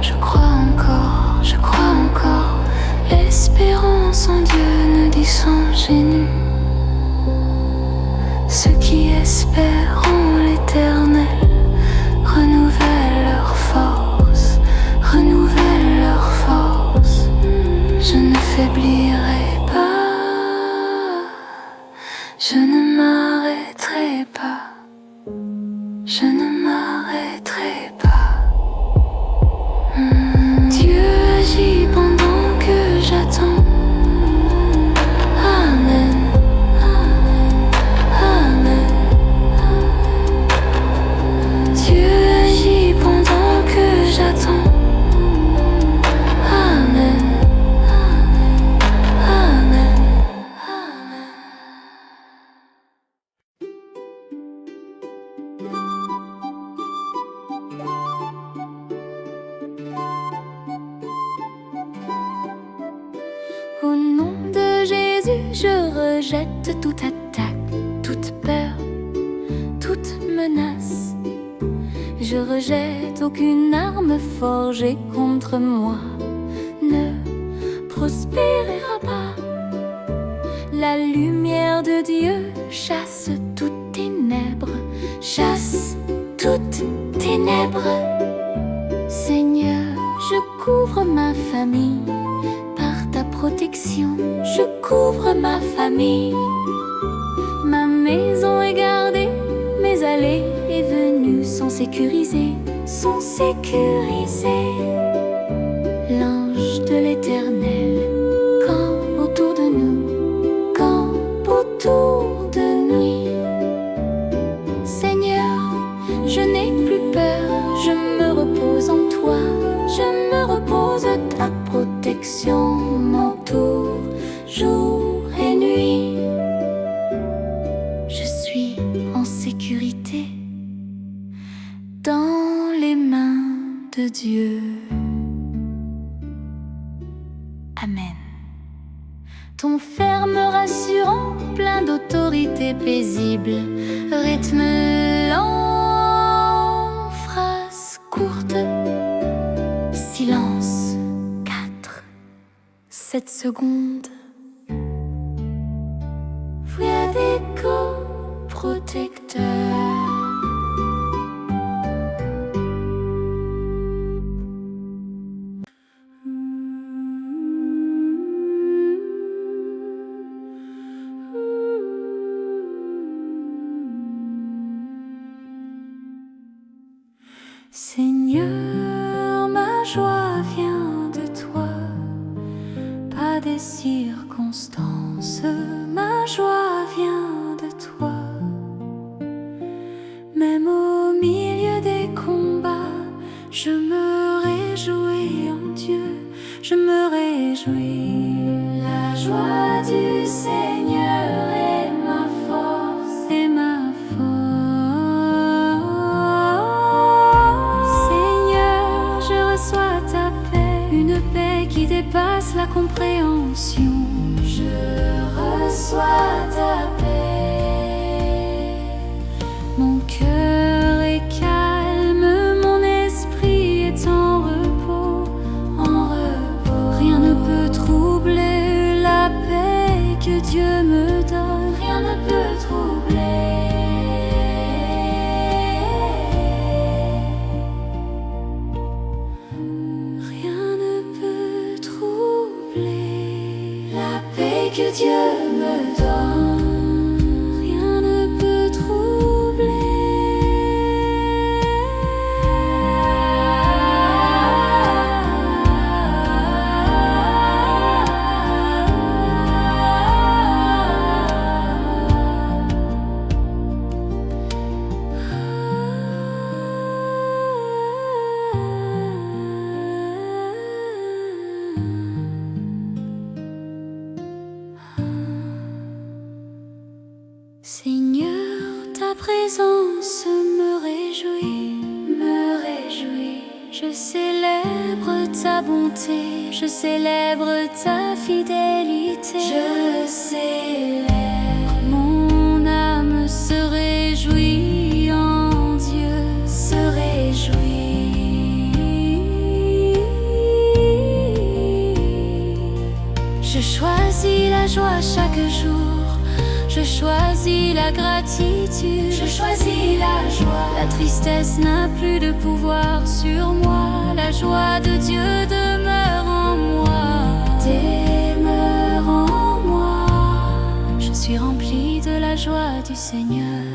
je crois encore, je crois encore. L'espérance en Dieu ne dit sans gêne. Ceux qui espèrent en l'Éternel renouvellent leur force, renouvellent leur force. Je ne faiblirai pas, je ne m'arrêterai pas, je ne m'arrêterai pas. Dieu agit pendant que j'attends. Amen, amen, amen. Dieu agit pendant que j'attends. Amen, amen, amen, amen. Au nom de Jésus, je rejette toute attaque, toute peur, toute menace. Je rejette aucune arme forgée contre moi, ne prospérera pas. La lumière de Dieu chasse toute ténèbre, chasse toute ténèbre. Seigneur, je couvre ma famille par ta protection, je couvre ma famille. Ma maison est gardée, mes allées et venues sont sécurisées, sont sécurisées. L'ange de l'Éternel campe autour de nous, campe autour de nuit. Seigneur, je n'ai plus peur, je me repose en toi, je me repose, ta protection m'entoure jour et nuit. Je suis en sécurité, Amen. Ton ferme rassurant, plein d'autorité paisible, rythme lent, phrase courte, silence, 4, 7 secondes. Voix d'écho protecteur. Seigneur, ma joie vient de toi, pas des circonstances. Ma joie vient de toi, même au milieu des combats, je me réjouis en Dieu, je me réjouis. La joie du Seigneur est ma force, est ma force. Seigneur, je reçois ta paix, une paix qui dépasse la compréhension. Je reçois ta paix, mon cœur est calme, mon esprit est en repos, en repos. Rien ne peut troubler la paix que Dieu me donne, rien ne peut troubler. Rien ne peut troubler la paix que Dieu me donne, rien ne peut troubler. Seigneur, ta présence me réjouit, me réjouit. Je célèbre ta bonté, je célèbre ta fidélité. Je célèbre, mon âme se réjouit en Dieu, se réjouit. Je choisis la joie chaque jour. Je choisis la gratitude, je choisis la joie. La tristesse n'a plus de pouvoir sur moi. La joie de Dieu demeure en moi, demeure en moi. Je suis remplie de la joie du Seigneur.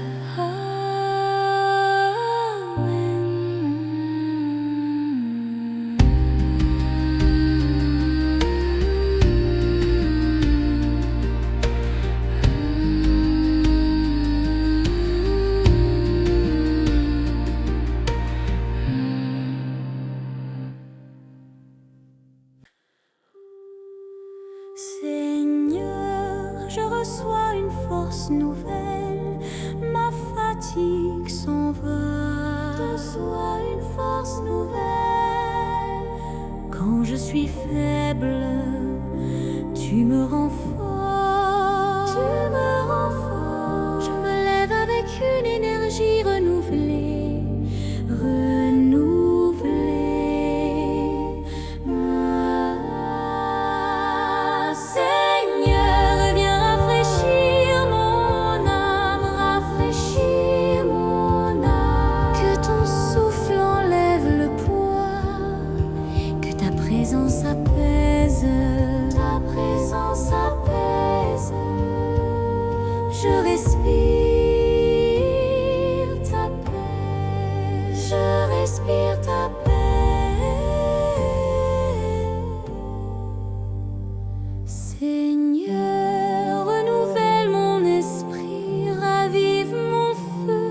Seigneur, je reçois une force nouvelle, ma fatigue s'en va. Je reçois une force nouvelle. Quand je suis faible, tu me rends fort. Tu me rends fort. Je me lève avec une énergie renouvelée, renouvelée. Je respire ta paix, je respire ta paix. Seigneur, renouvelle mon esprit, ravive mon feu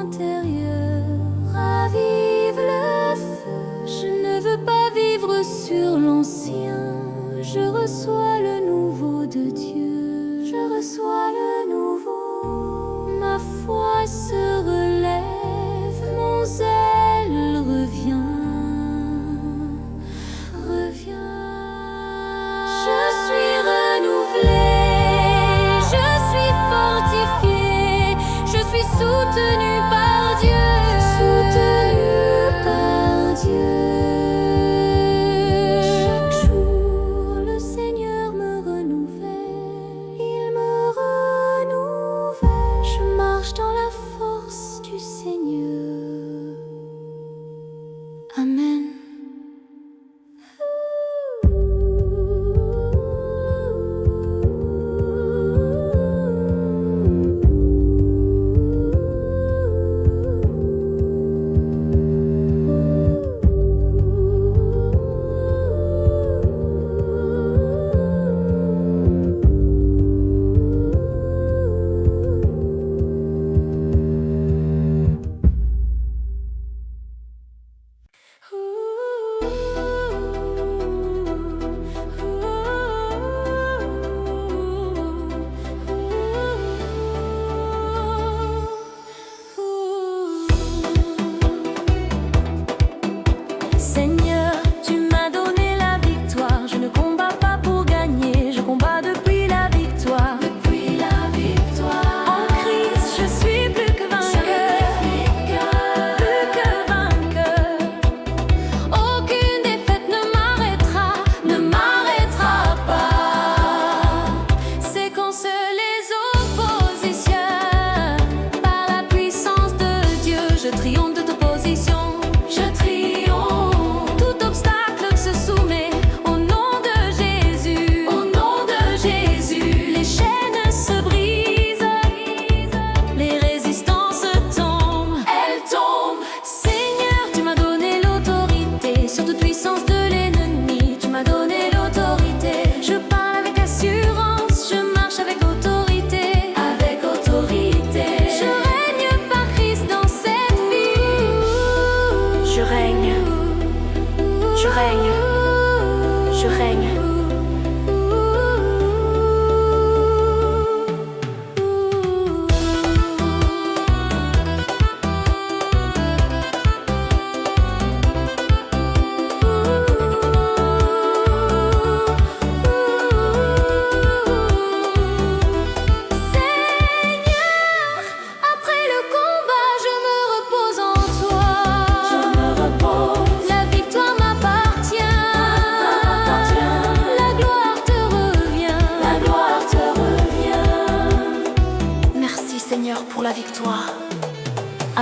intérieur, ravive le feu. Je ne veux pas vivre sur l'ancien, je reçois le nouveau de Dieu, je reçois le nouveau. Ma foi se relève, mon zèle revient, revient. Je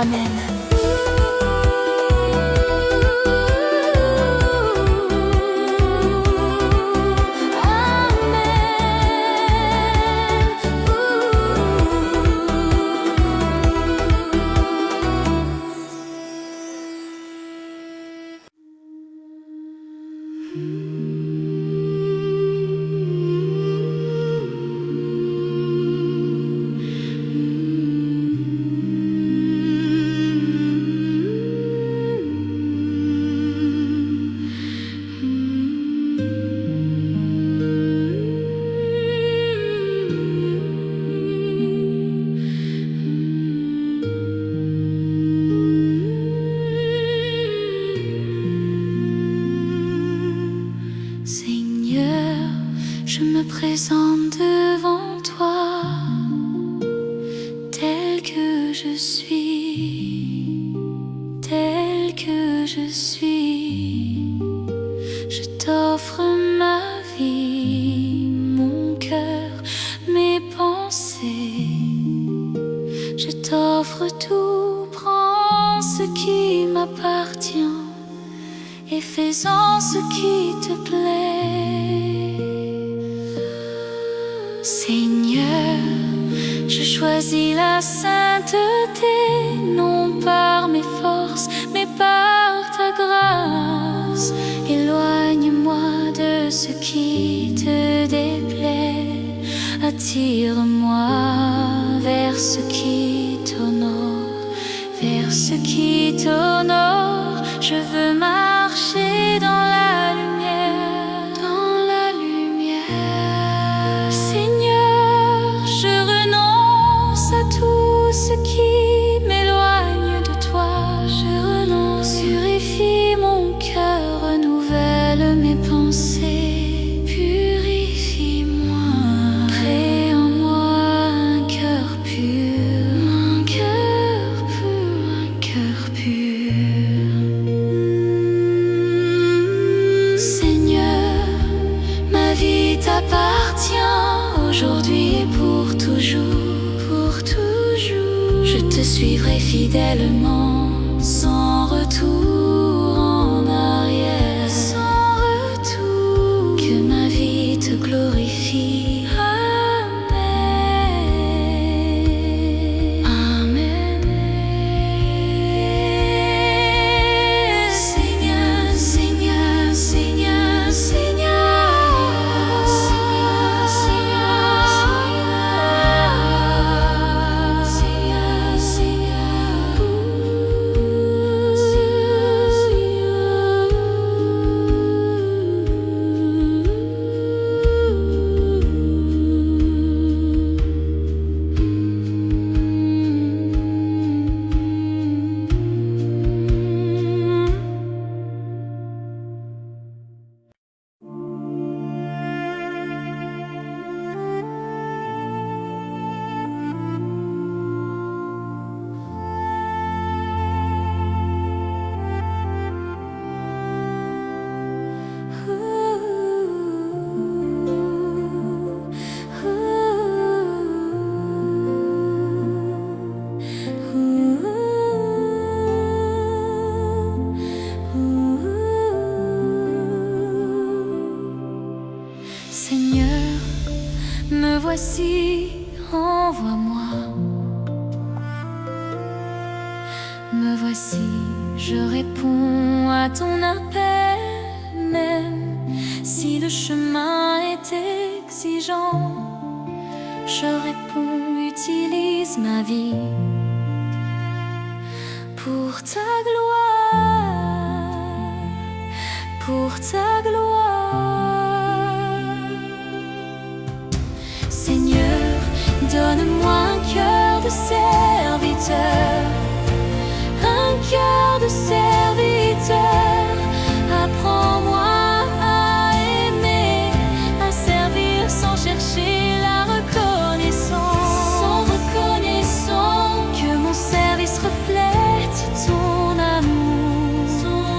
Amen. Seigneur, je me présente devant toi, tel que je suis, tel que je suis. Je t'offre ma vie, mon cœur, mes pensées. Je t'offre tout, prends ce qui m'appartient et fais-en ce qui te plaît. Seigneur, je choisis la sainteté, non par mes forces, mais par ta grâce. Éloigne-moi de ce qui te déplaît, attire-moi vers ce qui t'honore, vers ce qui t'honore. Je veux marcher dans la lumière, dans la lumière. Seigneur, je renonce à tout ce qui m'éloigne de toi. Je renonce, purifie mon cœur, renouvelle mes pensées, purifie-moi. Crée en moi un cœur pur, un cœur pur, un cœur pur. T'appartient aujourd'hui et pour toujours, pour toujours. Je te suivrai fidèlement, sans retour en arrière, sans retour. Que ma vie te glorifie. Amen. Amen. Seigneur, Seigneur, Seigneur, Seigneur. Seigneur, me voici, envoie-moi. Me voici, je réponds à ton appel, même si le chemin est exigeant. Je réponds, utilise ma vie pour ta gloire, pour ta gloire. Seigneur, donne-moi un cœur de serviteur, un cœur de serviteur. Apprends-moi à aimer, à servir sans chercher la reconnaissance. Sans reconnaissance, que mon service reflète ton amour, ton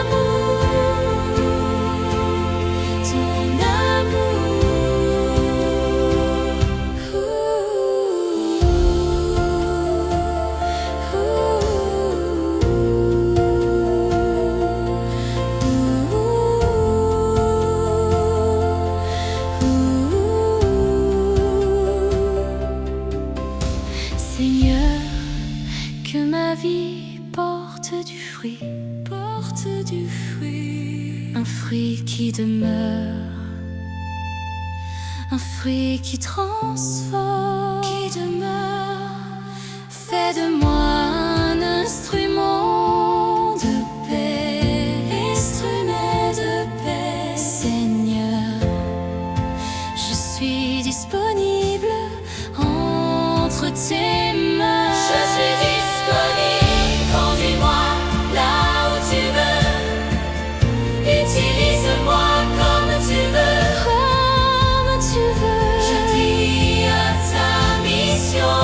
amour, ton amour. Ooh, ooh, ooh. un fruit qui transforme, qui demeure, fait de moi un instrument de paix, instrument de paix. Seigneur, je suis disponible entre tes mains. Je suis disponible, conduis-moi là où tu veux. Utilise-moi comme tu veux. Comme tu veux. Je dis à ta mission.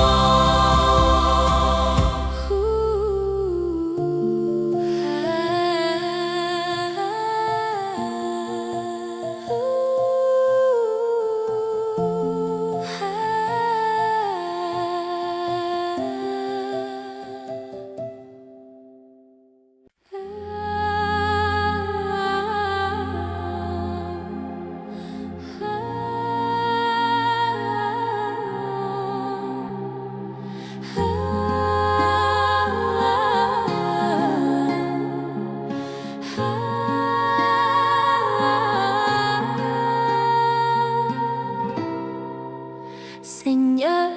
Seigneur,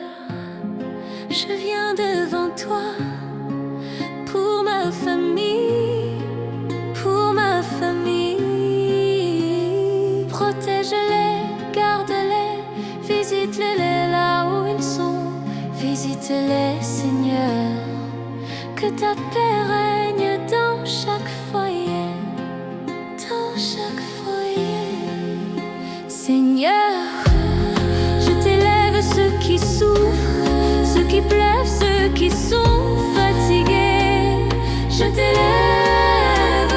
je viens devant toi pour ma famille, pour ma famille. Protège-les, garde-les, visite-les là où ils sont. Visite-les, Seigneur, que ta paix règne dans chaque foyer, dans chaque foyer. Seigneur, ceux qui souffrent, ceux qui pleurent, ceux qui sont fatigués, je t'élève.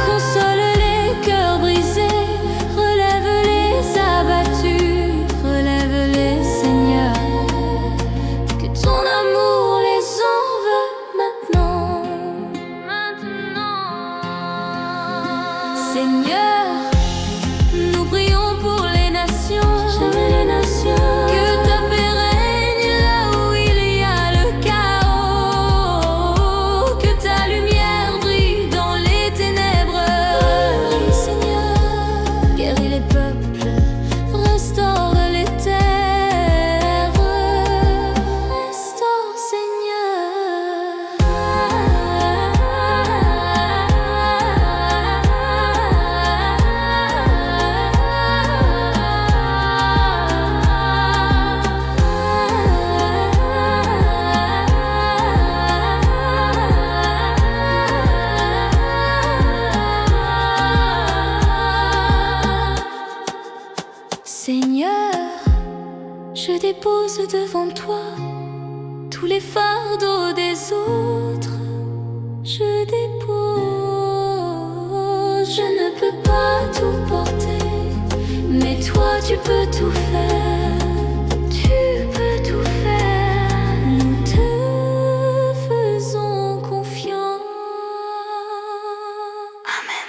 Console les cœurs brisés, relève les abattus, relève-les, Seigneur. Que ton amour les enveloppe maintenant. Seigneur, nous prions pour les nations, jamais les nations. Seigneur, je dépose devant toi tous les fardeaux des autres. Je dépose, je ne peux pas tout porter, mais toi tu peux tout faire. Tu peux tout faire. Nous te faisons confiance. Amen.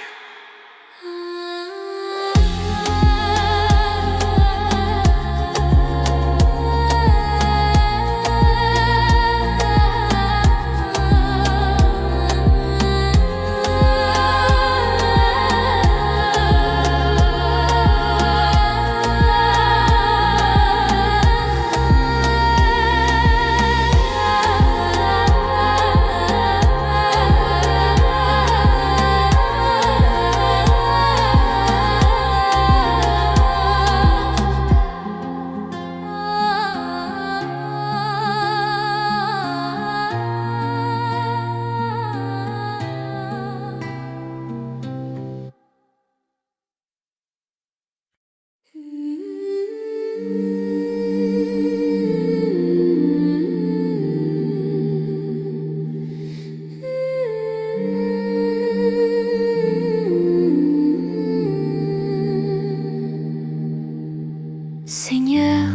Seigneur,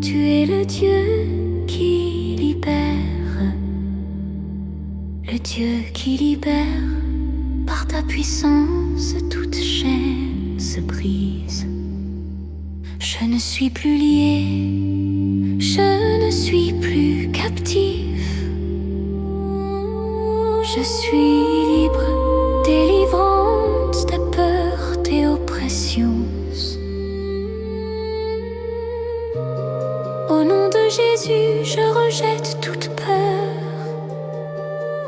tu es le Dieu qui libère, le Dieu qui libère. Par ta puissance, toute chaîne se brise. Je ne suis plus lié, je ne suis plus captif. Je suis libre, délivrante des peurs, des oppressions. de Jésus, je rejette toute peur.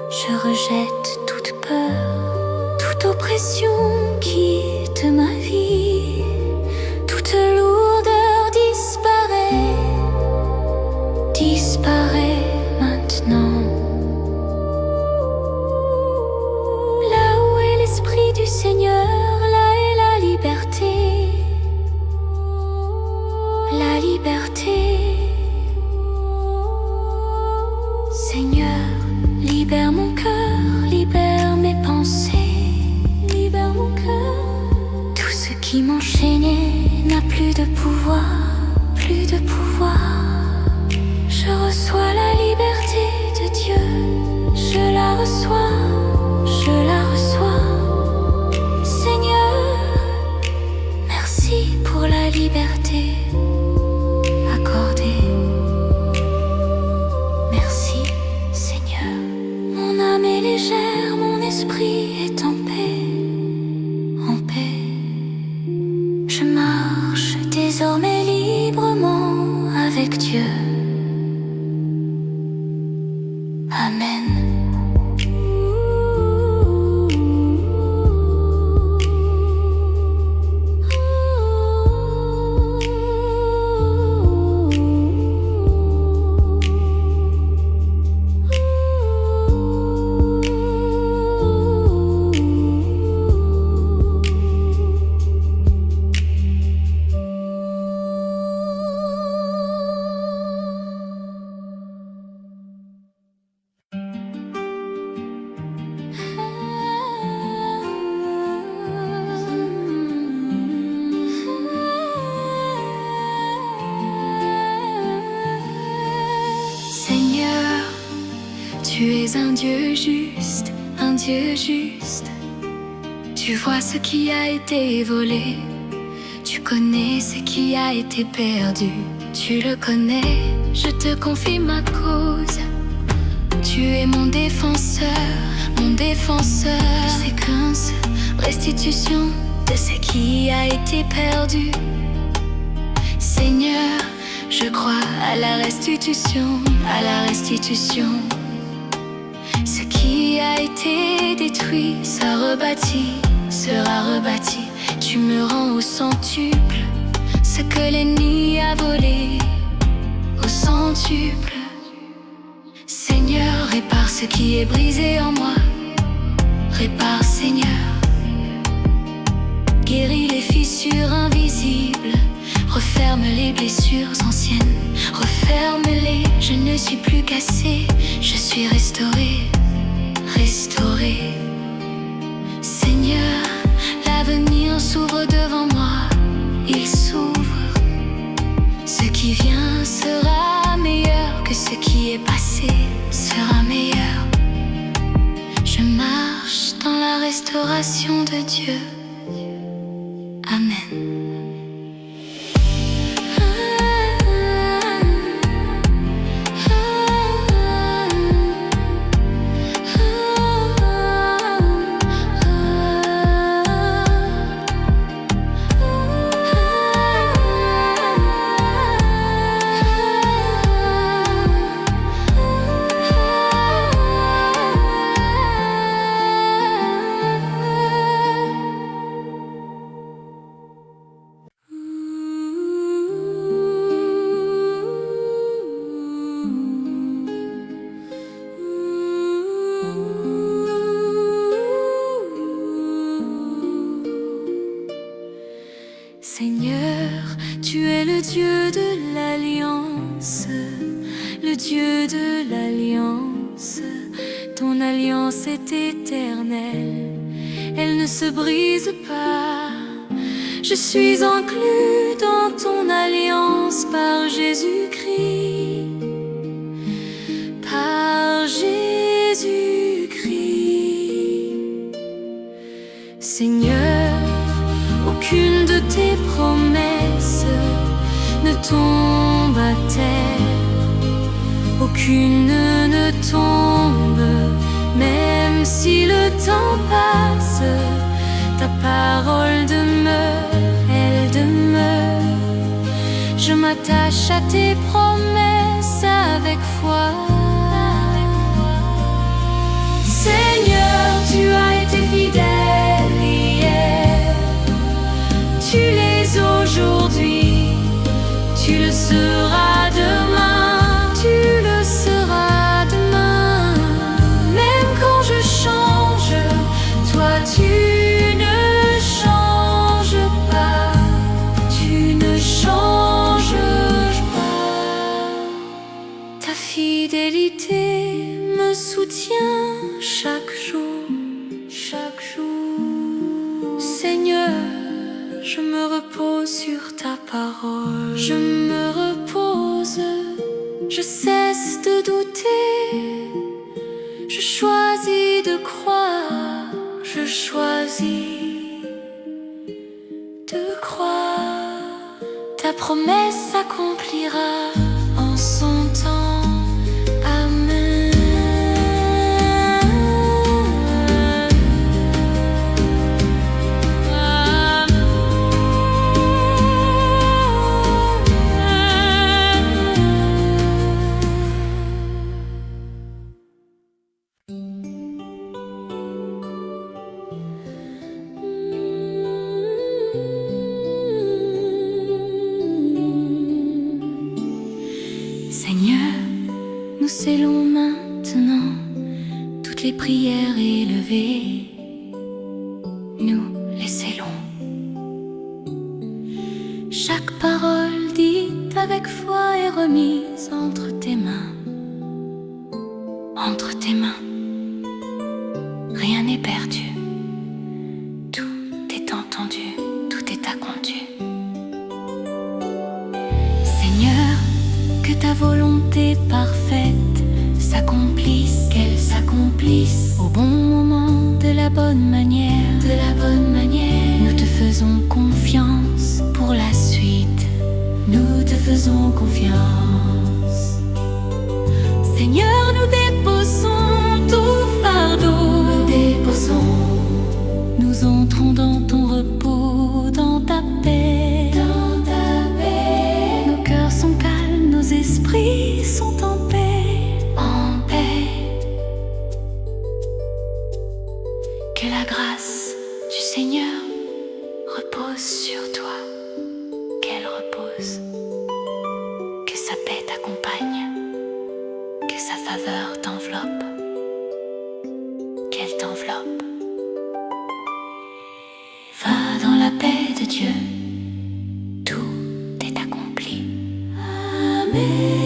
Je rejette toute peur, toute oppression quitte ma vie, toute lourdeur disparaît, disparaît maintenant. Là où est l'Esprit du Seigneur, là est la liberté. La liberté. Seigneur, libère mon cœur, libère mes pensées, libère mon cœur. Tout ce qui m'enchaînait n'a plus de pouvoir, plus de pouvoir. Je reçois la liberté de Dieu, je la reçois, je la reçois. Seigneur, merci pour la liberté accordée. Merci, Seigneur. Mon âme est légère, mon esprit est en paix, en paix. Je marche désormais librement avec Dieu. Amen. Tu es un Dieu juste, un Dieu juste. Tu vois ce qui a été volé, tu connais ce qui a été perdu. Tu le connais, je te confie ma cause. Tu es mon défenseur, mon défenseur. Séquence, restitution de ce qui a été perdu. Seigneur, je crois à la restitution, à la restitution. Ce qui a été détruit sera rebâti, sera rebâti. Tu me rends au centuple ce que l'ennemi a volé, au centuple. Seigneur, répare ce qui est brisé en moi. Répare, Seigneur. Guéris les fissures invisibles. Referme les blessures anciennes. Referme-les, je ne suis plus cassé. Je suis restauré, restauré. Seigneur, l'avenir s'ouvre devant moi. Il s'ouvre. Ce qui vient sera meilleur que ce qui est passé. Sera meilleur. Je marche dans la restauration de Dieu. Amen. Seigneur, tu es le Dieu de l'alliance, le Dieu de l'alliance. Ton alliance est éternelle, elle ne se brise pas. Je suis inclus dans ton alliance par Jésus-Christ, par Jésus-Christ. Seigneur, aucune de tes promesses ne tombe à terre, aucune ne tombe, même si le temps passe, ta parole demeure, elle demeure. Je m'attache à tes promesses. avec foi. Seigneur, tu as été fidèle hier, tu l'es aujourd'hui, tu le seras demain, tu le seras demain. Même quand je change, toi tu ne changes pas, tu ne changes pas. Ta fidélité me soutient chaque jour, chaque jour. Seigneur, je me repose sur ta parole, je me repose, je cesse de douter, je choisis de croire, je choisis de croire. Ta promesse s'accomplira en son temps. Amen. Seigneur, nous scellons maintenant toutes les prières élevées. Nous les scellons. Chaque parole dite avec foi est remise entre tes mains. Entre tes mains, rien n'est perdu. Tout est entendu, tout est accompli. Seigneur, que ta volonté parfaite s'accomplisse, qu'elle s'accomplisse au bon moment, de la bonne manière, de la bonne manière. Nous te faisons confiance pour la suite, nous te faisons confiance. Seigneur, nous déposons tout fardeau, nous déposons, nous entrons dans ton repos, dans ta paix, dans ta paix. Nos cœurs sont calmes, nos esprits sont en paix, en paix. Que la grâce du Seigneur repose sur toi, qu'elle repose, que sa paix t'accompagne, que sa faveur t'enveloppe, qu'elle t'enveloppe. Va dans la paix de Dieu, tout est accompli. Amen.